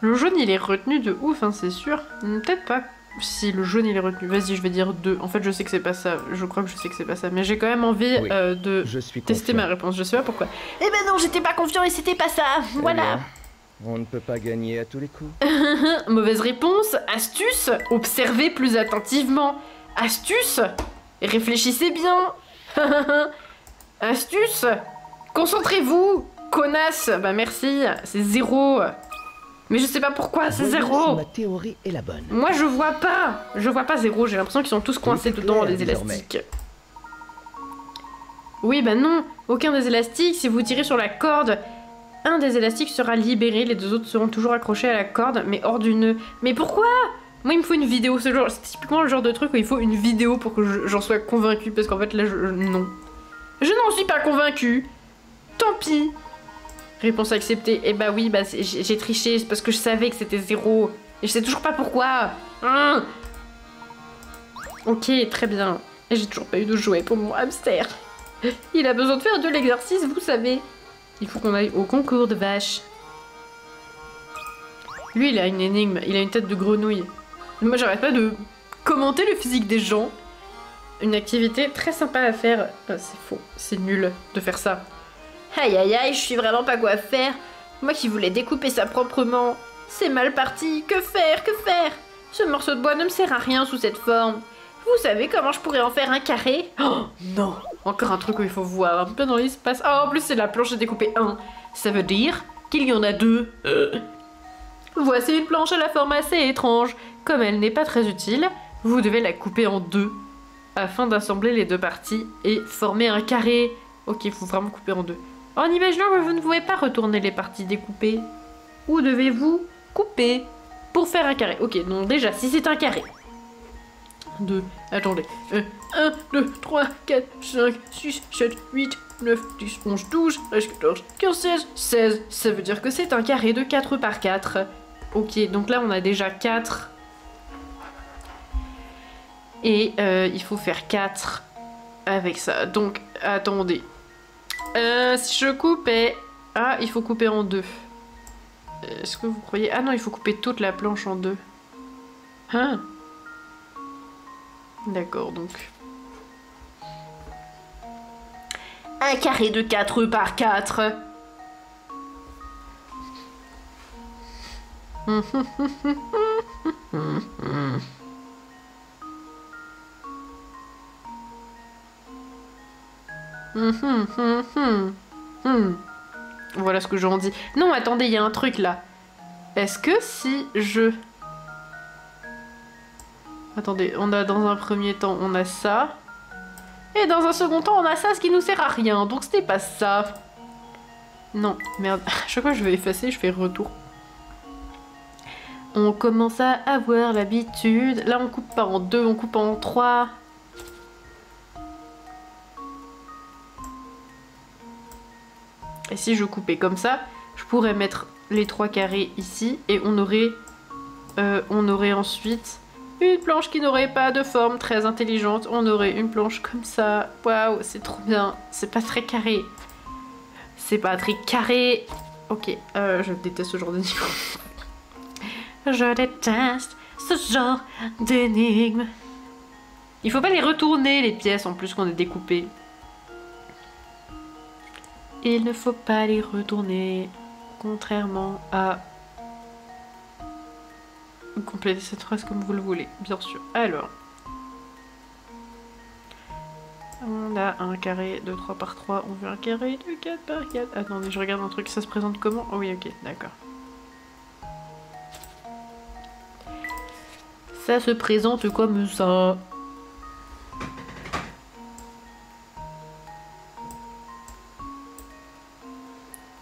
Le jaune, il est retenu de ouf, hein, c'est sûr. Peut-être pas. Si, le jaune, il est retenu. Vas-y, je vais dire 2. En fait, je sais que c'est pas ça. Je crois que je sais que c'est pas ça. Mais j'ai quand même envie de tester ma réponse. Je sais pas pourquoi. Eh ben non, j'étais pas confiant et c'était pas ça. Voilà. On ne peut pas gagner à tous les coups. Mauvaise réponse. Astuce. Observez plus attentivement. Astuce. Réfléchissez bien. Astuce. Concentrez-vous. Connasse. Bah merci. C'est 0. Mais je sais pas pourquoi, c'est Voyons 0. si ma théorie est la bonne. Moi je vois pas. Je vois pas 0, j'ai l'impression qu'ils sont tous coincés Tout est dedans dans clair, les désormais. élastiques. Oui, bah non, aucun des élastiques. Si vous tirez sur la corde, un des élastiques sera libéré, les deux autres seront toujours accrochés à la corde, mais hors du nœud. Mais pourquoi? Moi, il me faut une vidéo. C'est typiquement le genre de truc où il faut une vidéo pour que j'en sois convaincue, parce qu'en fait, là, non. Je n'en suis pas convaincue. Tant pis. Réponse acceptée. Eh bah oui, bah j'ai triché, c'est parce que je savais que c'était 0. Et je sais toujours pas pourquoi. Ok, très bien. Et j'ai toujours pas eu de jouet pour mon hamster. Il a besoin de faire de l'exercice, vous savez. Il faut qu'on aille au concours de vaches. Lui, il a une énigme. Il a une tête de grenouille. Moi, j'arrête pas de commenter le physique des gens. Une activité très sympa à faire. C'est faux. C'est nul de faire ça. Aïe aïe aïe, je suis vraiment pas quoi faire. Moi qui voulais découper ça proprement. C'est mal parti. Que faire? Que faire? Ce morceau de bois ne me sert à rien sous cette forme. Vous savez comment je pourrais en faire un carré? Oh non! Encore un truc où il faut voir un peu dans l'espace. Oh, en plus, c'est la planche à découper 1. Ça veut dire qu'il y en a 2. Voici une planche à la forme assez étrange. Comme elle n'est pas très utile, vous devez la couper en 2 afin d'assembler les deux parties et former un carré. Ok, il faut vraiment couper en 2. En imaginant que vous ne pouvez pas retourner les parties découpées, où devez-vous couper pour faire un carré? Ok, donc déjà, si c'est un carré. 2, attendez. 1, 2, 3, 4, 5, 6, 7, 8, 9, 10, 11, 12, 13, 14, 15, 16, 16. Ça veut dire que c'est un carré de 4 par 4. Ok, donc là on a déjà 4. Et il faut faire 4 avec ça. Donc, attendez. Si je coupais... Ah, il faut couper en 2. Est-ce que vous croyez... Ah non, il faut couper toute la planche en 2. Hein? D'accord, donc... Un carré de 4 par 4. Voilà ce que j'en dis. Non, attendez, il y a un truc là. Est-ce que si je... Attendez, on a dans un premier temps, on a ça. Et dans un second temps, on a ça, ce qui nous sert à rien. Donc c'était pas ça. Non, merde. À chaque fois que je vais effacer, je fais retour. On commence à avoir l'habitude. Là, on coupe pas en 2, on coupe en 3. Et si je coupais comme ça, je pourrais mettre les 3 carrés ici. Et on aurait ensuite... une planche qui n'aurait pas de forme très intelligente. On aurait une planche comme ça. Waouh, c'est trop bien. C'est pas très carré. C'est pas très carré. Ok, je déteste ce genre d'énigme. Je déteste ce genre d'énigme. Il faut pas les retourner, les pièces, en plus qu'on est découpées. Il ne faut pas les retourner. Contrairement à... compléter cette phrase comme vous le voulez, bien sûr. Alors, on a un carré de 3 par 3, on veut un carré de 4 par 4. Attendez, je regarde un truc, ça se présente comment? Oh oui, ok, d'accord. Ça se présente comme ça.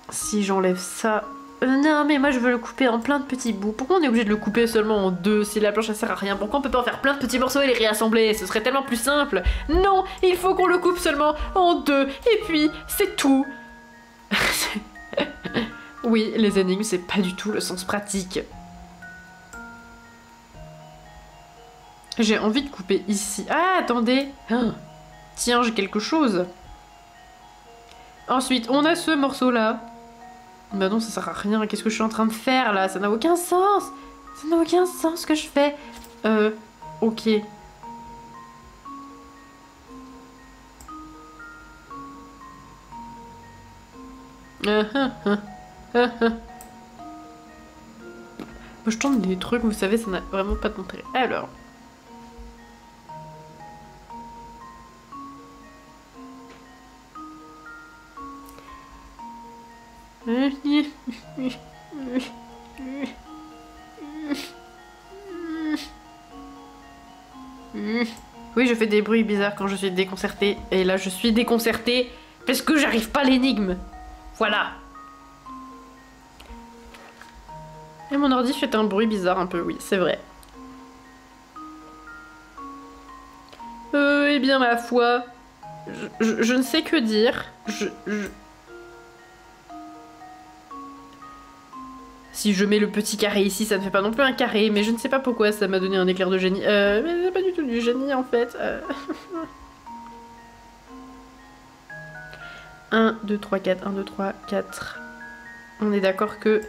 Si j'enlève ça... non mais moi je veux le couper en plein de petits bouts. Pourquoi on est obligé de le couper seulement en 2 si la planche elle sert à rien? Pourquoi on peut pas en faire plein de petits morceaux et les réassembler? Ce serait tellement plus simple. Non, il faut qu'on le coupe seulement en 2 et puis c'est tout. Oui, les énigmes c'est pas du tout le sens pratique. J'ai envie de couper ici. Ah attendez. Tiens, j'ai quelque chose. Ensuite on a ce morceau là. Bah non, ça sert à rien. Qu'est-ce que je suis en train de faire là? Ça n'a aucun sens. Ça n'a aucun sens ce que je fais. Ok. Moi je tente des trucs, vous savez, ça n'a vraiment pas d'intérêt. Alors. Oui, je fais des bruits bizarres quand je suis déconcertée. Et là, je suis déconcertée parce que j'arrive pas à l'énigme. Voilà. Et mon ordi fait un bruit bizarre un peu, oui, c'est vrai. Eh bien, ma foi, je ne sais que dire. Si je mets le petit carré ici, ça ne fait pas non plus un carré, mais je ne sais pas pourquoi ça m'a donné un éclair de génie. Mais c'est pas du tout du génie en fait. 1, 2, 3, 4, 1, 2, 3, 4. On est d'accord que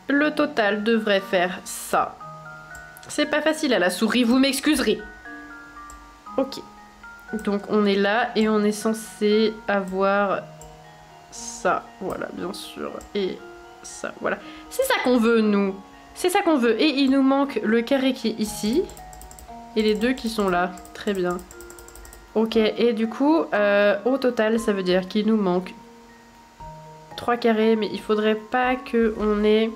le total devrait faire ça. C'est pas facile à la souris, vous m'excuserez. Ok. Donc on est là et on est censé avoir ça. Voilà, bien sûr. Et ça, voilà. C'est ça qu'on veut, nous. C'est ça qu'on veut. Et il nous manque le carré qui est ici. Et les deux qui sont là. Très bien. Ok, et du coup, au total, ça veut dire qu'il nous manque 3 carrés, mais il faudrait pas qu'on ait...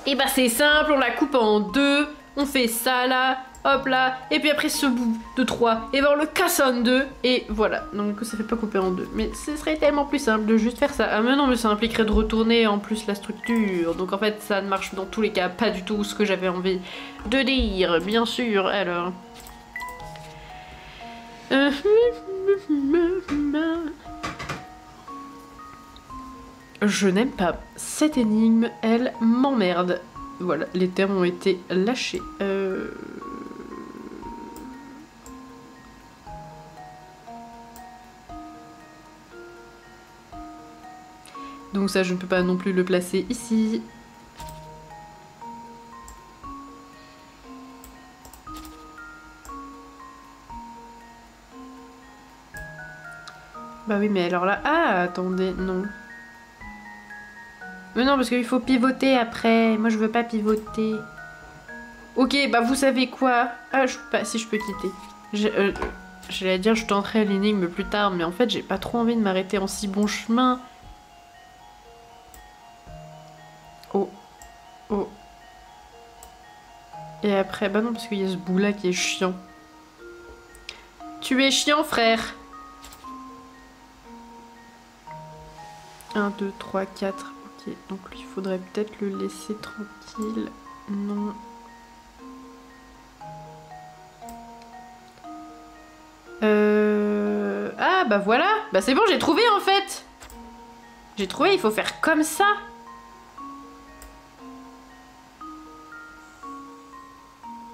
Et bah c'est simple, on la coupe en deux, on fait ça là, hop là, et puis après ce bout de 3, et ben on le casse en deux, et voilà. Donc du coup ça fait pas couper en deux, mais ce serait tellement plus simple de juste faire ça. Ah mais non, mais ça impliquerait de retourner en plus la structure, donc en fait ça ne marche dans tous les cas pas du tout ce que j'avais envie de dire, bien sûr, alors... Je n'aime pas cette énigme, elle m'emmerde. Voilà, les termes ont été lâchés. Donc ça, je ne peux pas non plus le placer ici. Bah oui, mais alors là... Ah, attendez, non. Mais non, parce qu'il faut pivoter après. Moi, je veux pas pivoter. Ok, bah vous savez quoi? Ah, je sais pas si je peux quitter. J'allais dire je tenterai l'énigme plus tard, mais en fait, j'ai pas trop envie de m'arrêter en si bon chemin. Oh. Oh. Et après, bah non, parce qu'il y a ce bout là qui est chiant. Tu es chiant, frère. 1, 2, 3, 4. Ok, donc lui, il faudrait peut-être le laisser tranquille. Non. Ah, bah voilà. Bah c'est bon, j'ai trouvé en fait. J'ai trouvé, il faut faire comme ça.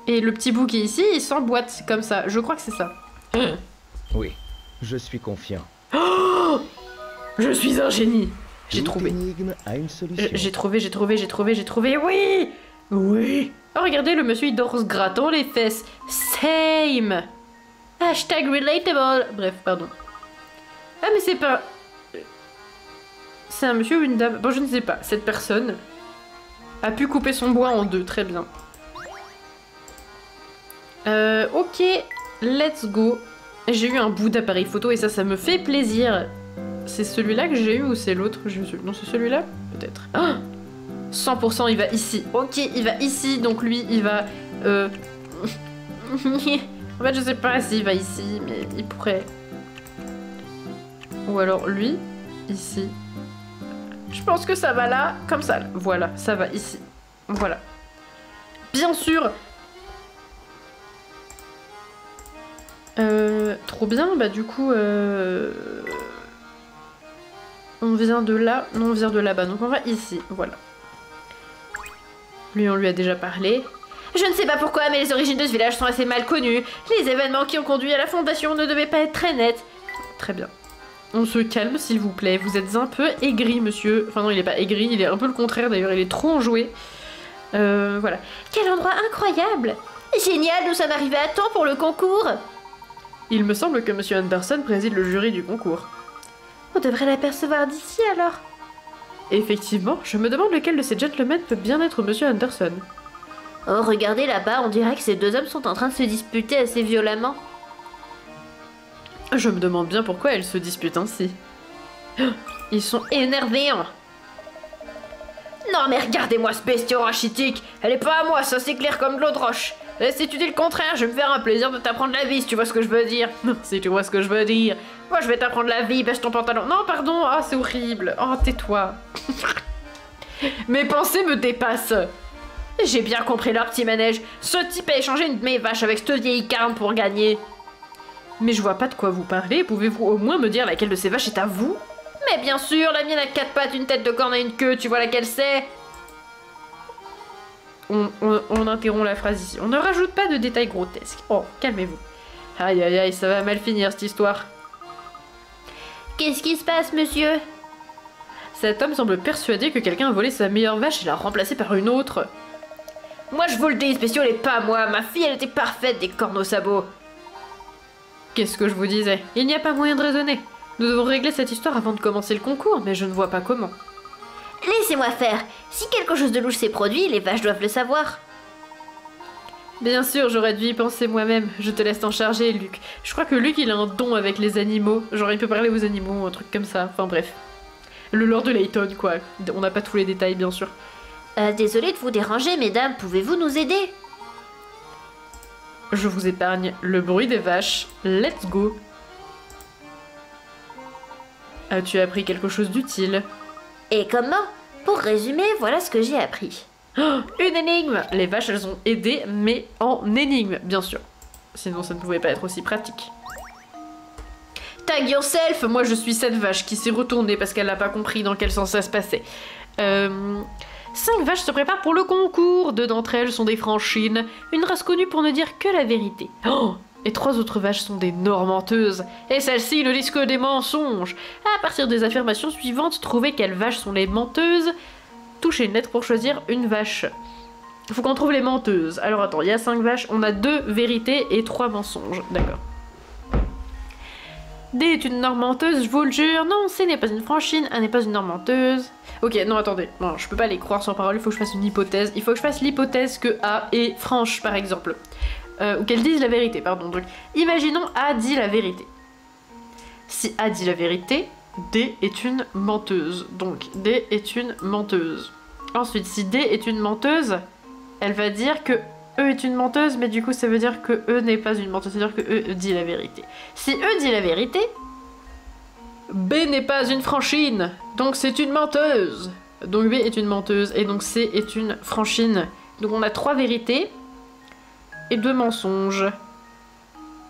Et le petit bout qui est ici, il s'emboîte comme ça. Je crois que c'est ça. Oui, je suis confiant. Oh, je suis un génie. J'ai trouvé. Énigme a une solution. J'ai trouvé. Oui. Oui. Oh, regardez, le monsieur, il dort se grattant les fesses. Same. Hashtag relatable. Bref, pardon. Ah, mais c'est pas... C'est un monsieur ou une dame? Bon, je ne sais pas. Cette personne a pu couper son bois en deux. Très bien. Ok. Let's go. J'ai eu un bout d'appareil photo et ça me fait plaisir. C'est celui-là que j'ai eu ou c'est l'autre? Non, c'est celui-là? Peut-être. Ah, 100% il va ici. Ok, il va ici, donc lui, il va... En fait, je sais pas s'il va ici, mais il pourrait... Ou alors lui, ici. Je pense que ça va là, comme ça. Voilà, ça va ici. Voilà. Bien sûr. Trop bien, bah du coup... On vient de là, non on vient de là-bas, donc on va ici, voilà. Lui on lui a déjà parlé. Je ne sais pas pourquoi, mais les origines de ce village sont assez mal connues. Les événements qui ont conduit à la fondation ne devaient pas être très nets. Très bien. On se calme s'il vous plaît, vous êtes un peu aigri monsieur. Enfin non il est pas aigri, il est un peu le contraire d'ailleurs, il est trop enjoué. Voilà. Quel endroit incroyable! Génial, nous sommes arrivés à temps pour le concours! Il me semble que monsieur Anderson préside le jury du concours. On devrait l'apercevoir d'ici alors. Effectivement, je me demande lequel de ces gentlemen peut bien être monsieur Anderson. Oh, regardez là-bas, on dirait que ces deux hommes sont en train de se disputer assez violemment. Je me demande bien pourquoi elles se disputent ainsi. Ils sont énervés. Non mais regardez-moi ce bestiau rachitique. Elle est pas à moi, ça c'est clair comme de l'eau de roche. Et si tu dis le contraire, je vais me faire un plaisir de t'apprendre la vie, si tu vois ce que je veux dire. Si tu vois ce que je veux dire. Moi je vais t'apprendre la vie, baisse ton pantalon. Non pardon, ah c'est horrible. Oh tais-toi. Mes pensées me dépassent. J'ai bien compris leur petit manège. Ce type a échangé une de mes vaches avec cette vieille carne pour gagner. Mais je vois pas de quoi vous parlez. Pouvez-vous au moins me dire laquelle de ces vaches est à vous? Mais bien sûr, la mienne a 4 pattes, une tête de corne et une queue. Tu vois laquelle c'est? On interrompt la phrase ici. On ne rajoute pas de détails grotesques. Oh, calmez-vous. Aïe aïe aïe, ça va mal finir cette histoire. Qu'est-ce qui se passe, monsieur? Cet homme semble persuadé que quelqu'un a volé sa meilleure vache et l'a remplacée par une autre. Moi je vous le dis, spécial et pas moi. Ma fille elle était parfaite, des cornes aux sabots. Qu'est-ce que je vous disais? Il n'y a pas moyen de raisonner. Nous devons régler cette histoire avant de commencer le concours, mais je ne vois pas comment. Laissez-moi faire. Si quelque chose de louche s'est produit, les vaches doivent le savoir. Bien sûr, j'aurais dû y penser moi-même. Je te laisse t'en charger, Luc. Je crois que Luc, il a un don avec les animaux. Genre, il peut parler aux animaux, un truc comme ça. Enfin, bref. Le Lord de Layton, quoi. On n'a pas tous les détails, bien sûr. Désolée de vous déranger, mesdames. Pouvez-vous nous aider? Je vous épargne le bruit des vaches. Let's go. As-tu appris quelque chose d'utile? Et comment? Pour résumer, voilà ce que j'ai appris. Oh, une énigme! Les vaches, elles ont aidé, mais en énigme, bien sûr. Sinon, ça ne pouvait pas être aussi pratique. Tag yourself! Moi, je suis cette vache qui s'est retournée parce qu'elle n'a pas compris dans quel sens ça se passait. 5 vaches se préparent pour le concours. 2 d'entre elles sont des franchines. Une race connue pour ne dire que la vérité. Oh! Et 3 autres vaches sont des normenteuses. Et celles-ci ne disent que des mensonges. À partir des affirmations suivantes, trouvez quelles vaches sont les menteuses. Touchez une lettre pour choisir une vache. Il faut qu'on trouve les menteuses. Alors attends, il y a 5 vaches, on a 2 vérités et 3 mensonges. D'accord. D est une normenteuse, je vous le jure. Non, C n'est pas une franchine, A n'est pas une normenteuse. Ok, non, attendez. Non, je peux pas les croire sans parole, il faut que je fasse une hypothèse. Il faut que je fasse l'hypothèse que A est franche, par exemple. Ou qu'elle dise la vérité, pardon. Donc, imaginons A dit la vérité. Si A dit la vérité, D est une menteuse. Donc, D est une menteuse. Ensuite, si D est une menteuse, elle va dire que E est une menteuse, mais du coup, ça veut dire que E n'est pas une menteuse. C'est-à-dire que E dit la vérité. Si E dit la vérité, B n'est pas une franchine. Donc, c'est une menteuse. Donc, B est une menteuse. Et donc, C est une franchine. Donc, on a 3 vérités et 2 mensonges.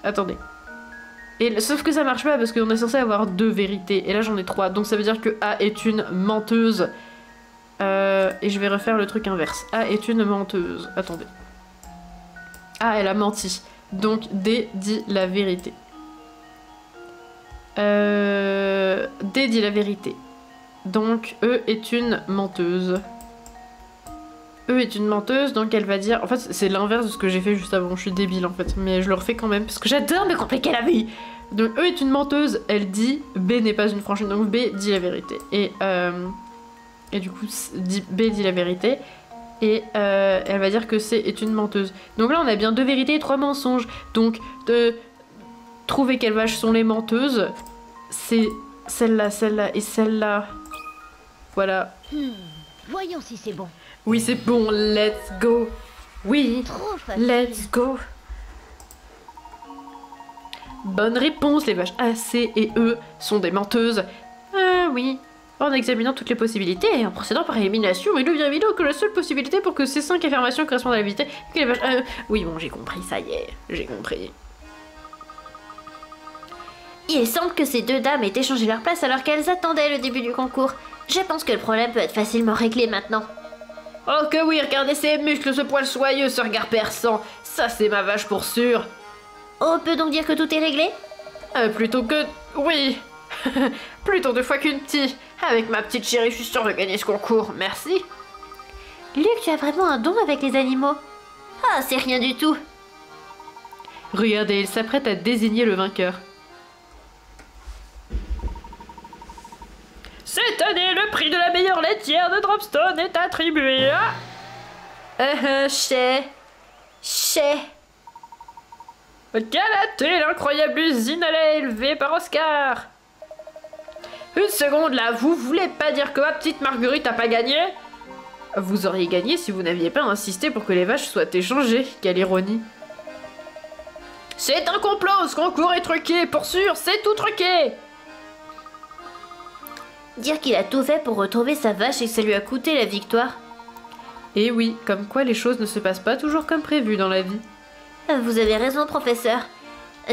Attendez. Sauf que ça marche pas parce qu'on est censé avoir 2 vérités. Et là j'en ai 3. Donc ça veut dire que A est une menteuse. Et je vais refaire le truc inverse. A est une menteuse. Attendez. A elle a menti. Donc D dit la vérité. D dit la vérité. Donc E est une menteuse. E est une menteuse, donc elle va dire... En fait, c'est l'inverse de ce que j'ai fait juste avant. Je suis débile, en fait. Mais je le refais quand même, parce que j'adore me compliquer la vie. Donc, E est une menteuse, elle dit... B n'est pas une franchine, donc B dit la vérité. Et du coup, B dit la vérité. Et elle va dire que C est une menteuse. Donc là, on a bien 2 vérités et 3 mensonges. Donc, de trouver quelles vaches sont les menteuses, c'est celle-là, celle-là et celle-là. Voilà. Voyons si c'est bon. Oui, c'est bon, let's go. Oui, Trop facile. let's go. Bonne réponse, les vaches A, C et E sont des menteuses. Ah oui. En examinant toutes les possibilités et en procédant par élimination, il devient évident que la seule possibilité pour que ces 5 affirmations correspondent à la vérité est que les vaches... Oui, bon, j'ai compris, ça y est, j'ai compris. Il semble que ces 2 dames aient échangé leur place alors qu'elles attendaient le début du concours. Je pense que le problème peut être facilement réglé maintenant. Oh que oui, regardez ces muscles, ce poil soyeux, ce regard perçant. Ça, c'est ma vache pour sûr. On peut donc dire que tout est réglé? Plutôt que... Oui. Plutôt 2 fois qu'une petite. Avec ma petite chérie, je suis sûre de gagner ce concours. Merci. Luc, tu as vraiment un don avec les animaux. Ah, c'est rien du tout. Regardez, il s'apprête à désigner le vainqueur. Cette année, le prix de la meilleure laitière de Dropstone est attribué à... Quelle a été l'incroyable usine à lait élevée par Oscar? Une seconde là, vous voulez pas dire que ma petite Marguerite a pas gagné? Vous auriez gagné si vous n'aviez pas insisté pour que les vaches soient échangées, quelle ironie. C'est un complot, ce concours est truqué, pour sûr, c'est tout truqué. Dire qu'il a tout fait pour retrouver sa vache et que ça lui a coûté la victoire. Et oui, comme quoi les choses ne se passent pas toujours comme prévu dans la vie. Vous avez raison, professeur.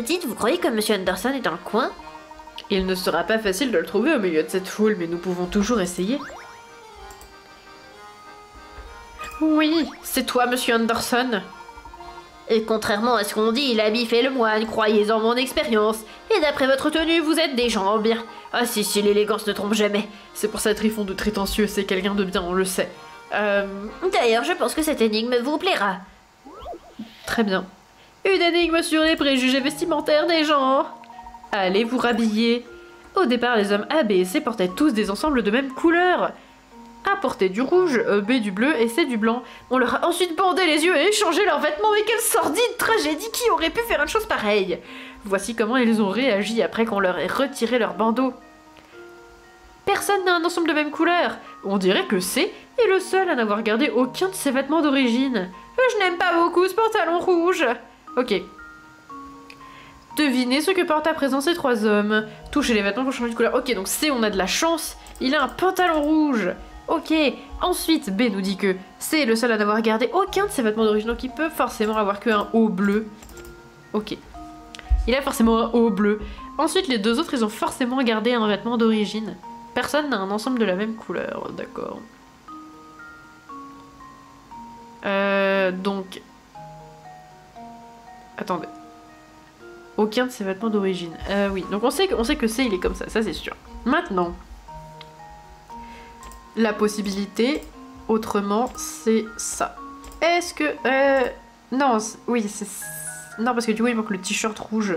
Dites, vous croyez que Monsieur Anderson est dans le coin? Il ne sera pas facile de le trouver au milieu de cette foule, mais nous pouvons toujours essayer. Oui, c'est toi, Monsieur Anderson. Et contrairement à ce qu'on dit, il a biffé le moine, croyez en mon expérience. Et d'après votre tenue, vous êtes des gens bien. Ah si, l'élégance ne trompe jamais. C'est pour ça Trifon de Trétentieux, c'est quelqu'un de bien, on le sait. D'ailleurs, je pense que cette énigme vous plaira. Très bien. Une énigme sur les préjugés vestimentaires des gens. Allez vous rhabiller. Au départ, les hommes A, B et C portaient tous des ensembles de même couleur. A portait du rouge, B du bleu et C du blanc. On leur a ensuite bandé les yeux et échangé leurs vêtements. Mais quelle sordide tragédie! Qui aurait pu faire une chose pareille? Voici comment ils ont réagi après qu'on leur ait retiré leur bandeau. Personne n'a un ensemble de même couleur. On dirait que C est le seul à n'avoir gardé aucun de ses vêtements d'origine. Je n'aime pas beaucoup ce pantalon rouge. Ok. Devinez ce que portent à présent ces trois hommes. Touchez les vêtements pour changer de couleur. Ok, donc C, on a de la chance. Il a un pantalon rouge. Ok. Ensuite, B nous dit que C est le seul à n'avoir gardé aucun de ses vêtements d'origine. Donc il peut forcément avoir qu'un haut bleu. Ok. Il a forcément un haut bleu. Ensuite, les deux autres, ils ont forcément gardé un vêtement d'origine. Personne n'a un ensemble de la même couleur. D'accord. Donc... Attendez. Aucun de ses vêtements d'origine. Oui, donc on sait que C, il est comme ça c'est sûr. Maintenant, la possibilité, autrement, c'est ça. Est-ce que... non, oui, c'est... Non, parce que du coup, il manque le t-shirt rouge.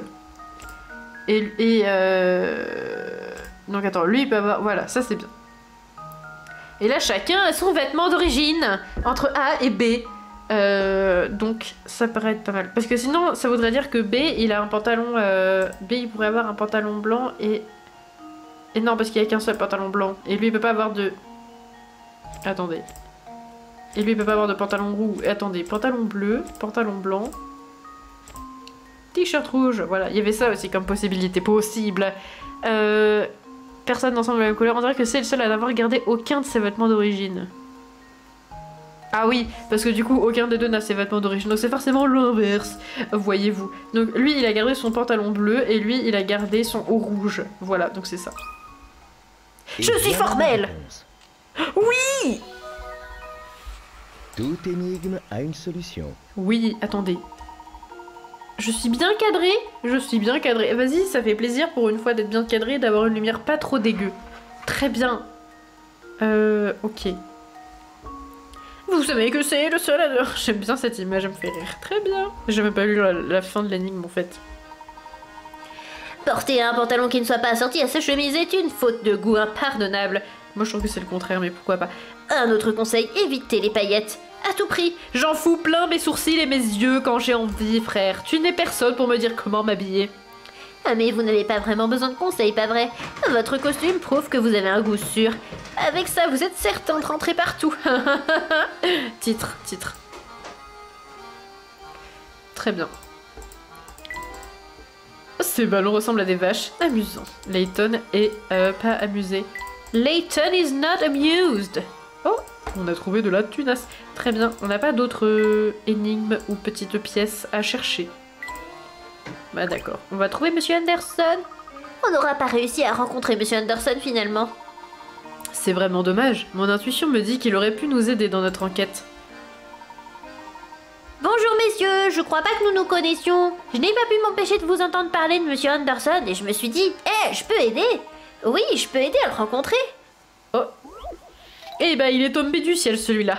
Donc attends, lui, il peut avoir... Voilà, ça c'est bien. Et là, chacun a son vêtement d'origine, entre A et B. Donc ça paraît être pas mal. Parce que sinon, ça voudrait dire que B, il a un pantalon... B, il pourrait avoir un pantalon blanc et... Et non, parce qu'il n'y a qu'un seul pantalon blanc. Et lui, il peut pas avoir de... Attendez. Et lui, il peut pas avoir de pantalon rouge. Et attendez, pantalon bleu, pantalon blanc... T-shirt rouge, voilà. Il y avait ça aussi comme possibilité possible. Personne d'ensemble de la même couleur. On dirait que c'est le seul à n'avoir gardé aucun de ses vêtements d'origine. Ah oui, parce que du coup, aucun des deux n'a ses vêtements d'origine. Donc c'est forcément l'inverse, voyez-vous. Donc lui, il a gardé son pantalon bleu et lui, il a gardé son haut rouge. Voilà, donc c'est ça. Je suis formelle! Oui! Toute énigme a une solution. Oui, attendez. Je suis bien cadrée? Je suis bien cadrée. Vas-y, ça fait plaisir pour une fois d'être bien cadrée et d'avoir une lumière pas trop dégueu. Très bien. Ok. Vous savez que c'est le seul à... J'aime bien cette image, elle me fait rire. Très bien. J'ai même pas lu la fin de l'énigme en fait. Porter un pantalon qui ne soit pas assorti à sa chemise est une faute de goût impardonnable. Moi je trouve que c'est le contraire, mais pourquoi pas. Un autre conseil, évitez les paillettes. À tout prix. J'en fous plein mes sourcils et mes yeux quand j'ai envie, frère. Tu n'es personne pour me dire comment m'habiller. Ah mais vous n'avez pas vraiment besoin de conseils, pas vrai? Votre costume prouve que vous avez un goût sûr. Avec ça, vous êtes certain de rentrer partout. Titre. Très bien. Ces ballons ressemblent à des vaches. Amusant. Layton est pas amusé. Layton is not amused. Oh, on a trouvé de la tunasse. Très bien. On n'a pas d'autres énigmes ou petites pièces à chercher. Bah d'accord. On va trouver Monsieur Anderson. On n'aura pas réussi à rencontrer Monsieur Anderson finalement. C'est vraiment dommage. Mon intuition me dit qu'il aurait pu nous aider dans notre enquête. Bonjour messieurs, je crois pas que nous nous connaissions. Je n'ai pas pu m'empêcher de vous entendre parler de Monsieur Anderson et je me suis dit, je peux aider. Oui, je peux aider à le rencontrer. Oh. Eh ben, il est tombé du ciel celui-là.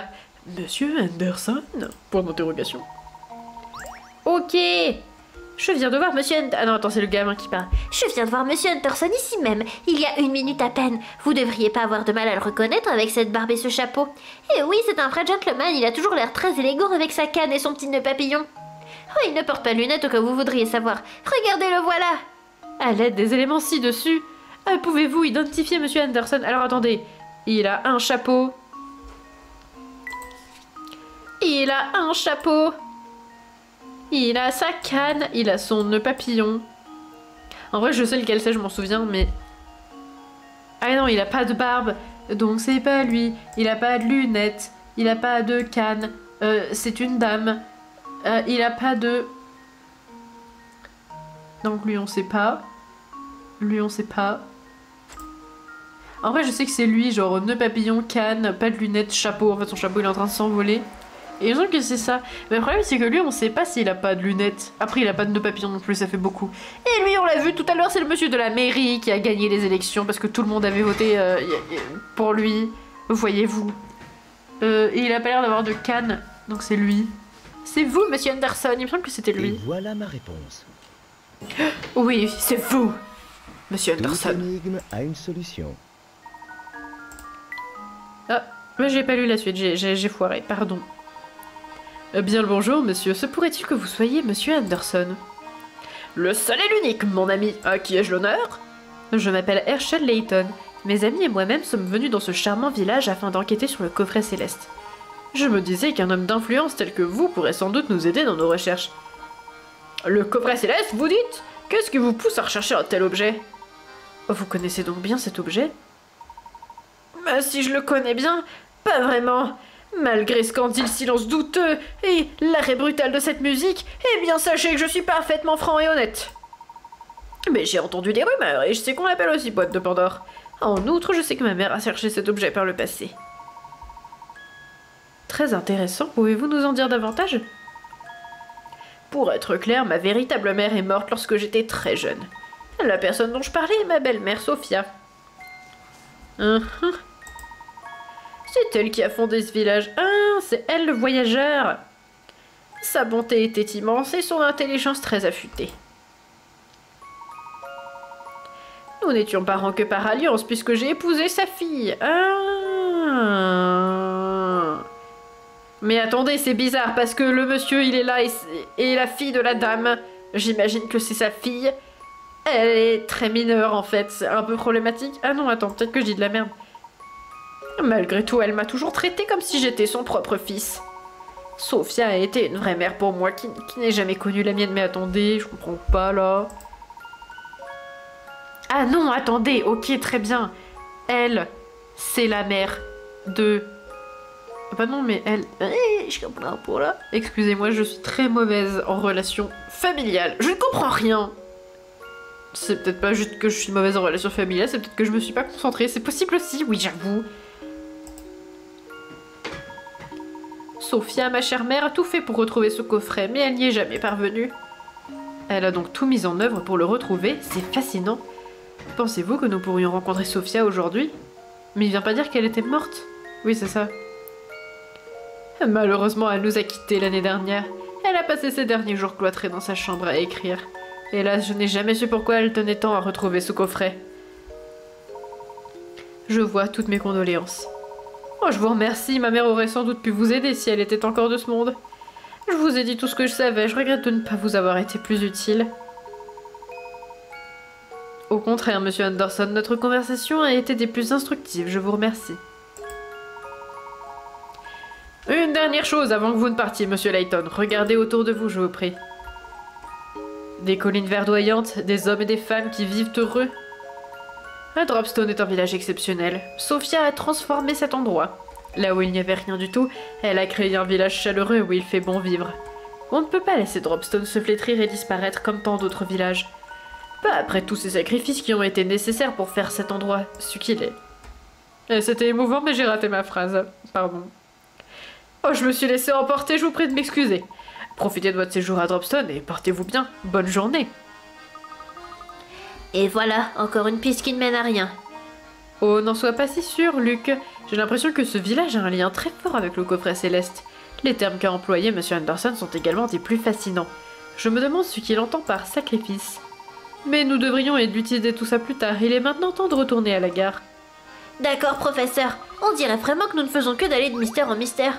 Monsieur Anderson? Point d'interrogation. Ok. Je viens de voir Monsieur Ah non, attends, c'est le gamin qui parle. Je viens de voir Monsieur Anderson ici même, il y a 1 minute à peine. Vous devriez pas avoir de mal à le reconnaître avec cette barbe et ce chapeau. Et oui, c'est un vrai gentleman, il a toujours l'air très élégant avec sa canne et son petit nœud papillon. Oh, il ne porte pas de lunettes au cas où vous voudriez savoir. Regardez, le voilà. À l'aide des éléments ci-dessus, pouvez-vous identifier Monsieur Anderson? Alors attendez, il a un chapeau. Il a un chapeau. Il a sa canne. Il a son nœud papillon. En vrai, je sais lequel c'est, je m'en souviens, mais... Ah non, il a pas de barbe, donc c'est pas lui. Il a pas de lunettes. Il a pas de canne. C'est une dame. Il a pas de... Donc lui, on sait pas. Lui, on sait pas. En vrai, je sais que c'est lui, genre nœud papillon, canne, pas de lunettes, chapeau. En fait, son chapeau, il est en train de s'envoler. Et il me semble que c'est ça. Mais le problème, c'est que lui, on sait pas s'il a pas de lunettes. Après, il a pas de nœud papillon non plus, ça fait beaucoup. Et lui, on l'a vu tout à l'heure, c'est le monsieur de la mairie qui a gagné les élections parce que tout le monde avait voté pour lui. Voyez-vous. Et il a pas l'air d'avoir de canne, donc c'est lui. C'est vous, monsieur Anderson, il me semble que c'était Et lui. voilà ma réponse. Oui, c'est vous, monsieur Toute Anderson. énigme a une solution. Ah, mais j'ai pas lu la suite, j'ai foiré, pardon. Bien le bonjour, monsieur. Se pourrait-il que vous soyez monsieur Anderson? Le seul et l'unique, mon ami. À qui ai-je l'honneur? Je m'appelle Herschel Layton. Mes amis et moi-même sommes venus dans ce charmant village afin d'enquêter sur le coffret céleste. Je me disais qu'un homme d'influence tel que vous pourrait sans doute nous aider dans nos recherches. Le coffret céleste, vous dites? Qu'est-ce qui vous pousse à rechercher un tel objet? Vous connaissez donc bien cet objet? Mais si je le connais bien, pas vraiment. Malgré ce qu'en dit le silence douteux et l'arrêt brutal de cette musique, eh bien sachez que je suis parfaitement franc et honnête. Mais j'ai entendu des rumeurs et je sais qu'on l'appelle aussi boîte de Pandore. En outre, je sais que ma mère a cherché cet objet par le passé. Très intéressant, pouvez-vous nous en dire davantage? Pour être clair, ma véritable mère est morte lorsque j'étais très jeune. La personne dont je parlais est ma belle-mère Sophia. C'est elle qui a fondé ce village. Ah, c'est elle le voyageur. Sa bonté était immense et son intelligence très affûtée. Nous n'étions parents que par alliance puisque j'ai épousé sa fille. Ah. Mais attendez, c'est bizarre parce que le monsieur il est là et la fille de la dame, j'imagine que c'est sa fille. Elle est très mineure en fait, c'est un peu problématique. Ah non, attends, peut-être que je dis de la merde. Malgré tout, elle m'a toujours traité comme si j'étais son propre fils. Sophia a été une vraie mère pour moi qui n'ait jamais connu la mienne. Mais attendez, je comprends pas là. Ah non, attendez, ok, très bien. Elle, c'est la mère de... Ah bah non, mais elle... je comprends pas là. Excusez-moi, je suis très mauvaise en relation familiale. Je ne comprends rien. C'est peut-être pas juste que je suis mauvaise en relation familiale, c'est peut-être que je me suis pas concentrée. C'est possible aussi, oui, j'avoue. Sophia, ma chère mère, a tout fait pour retrouver ce coffret, mais elle n'y est jamais parvenue. Elle a donc tout mis en œuvre pour le retrouver, c'est fascinant. Pensez-vous que nous pourrions rencontrer Sophia aujourd'hui? Mais il vient pas dire qu'elle était morte. Oui, c'est ça. Malheureusement, elle nous a quittés l'année dernière. Elle a passé ses derniers jours cloîtrée dans sa chambre à écrire. Hélas, je n'ai jamais su pourquoi elle tenait tant à retrouver ce coffret. Je vois toutes mes condoléances. Oh, je vous remercie, ma mère aurait sans doute pu vous aider si elle était encore de ce monde. Je vous ai dit tout ce que je savais, je regrette de ne pas vous avoir été plus utile. Au contraire, monsieur Anderson, notre conversation a été des plus instructives, je vous remercie. Une dernière chose avant que vous ne partiez, monsieur Layton. Regardez autour de vous, je vous prie. Des collines verdoyantes, des hommes et des femmes qui vivent heureux. Dropstone est un village exceptionnel. Sophia a transformé cet endroit. Là où il n'y avait rien du tout, elle a créé un village chaleureux où il fait bon vivre. On ne peut pas laisser Dropstone se flétrir et disparaître comme tant d'autres villages. Pas après tous ces sacrifices qui ont été nécessaires pour faire cet endroit ce qu'il est. Et c'était émouvant, mais j'ai raté ma phrase. Pardon. Oh, je me suis laissé emporter, je vous prie de m'excuser. Profitez de votre séjour à Dropstone et portez-vous bien. Bonne journée. Et voilà, encore une piste qui ne mène à rien. Oh, n'en sois pas si sûr, Luc. J'ai l'impression que ce village a un lien très fort avec le coffret céleste. Les termes qu'a employés M. Anderson sont également des plus fascinants. Je me demande ce qu'il entend par sacrifice. Mais nous devrions élucider tout ça plus tard. Il est maintenant temps de retourner à la gare. D'accord, professeur. On dirait vraiment que nous ne faisons que d'aller de mystère en mystère.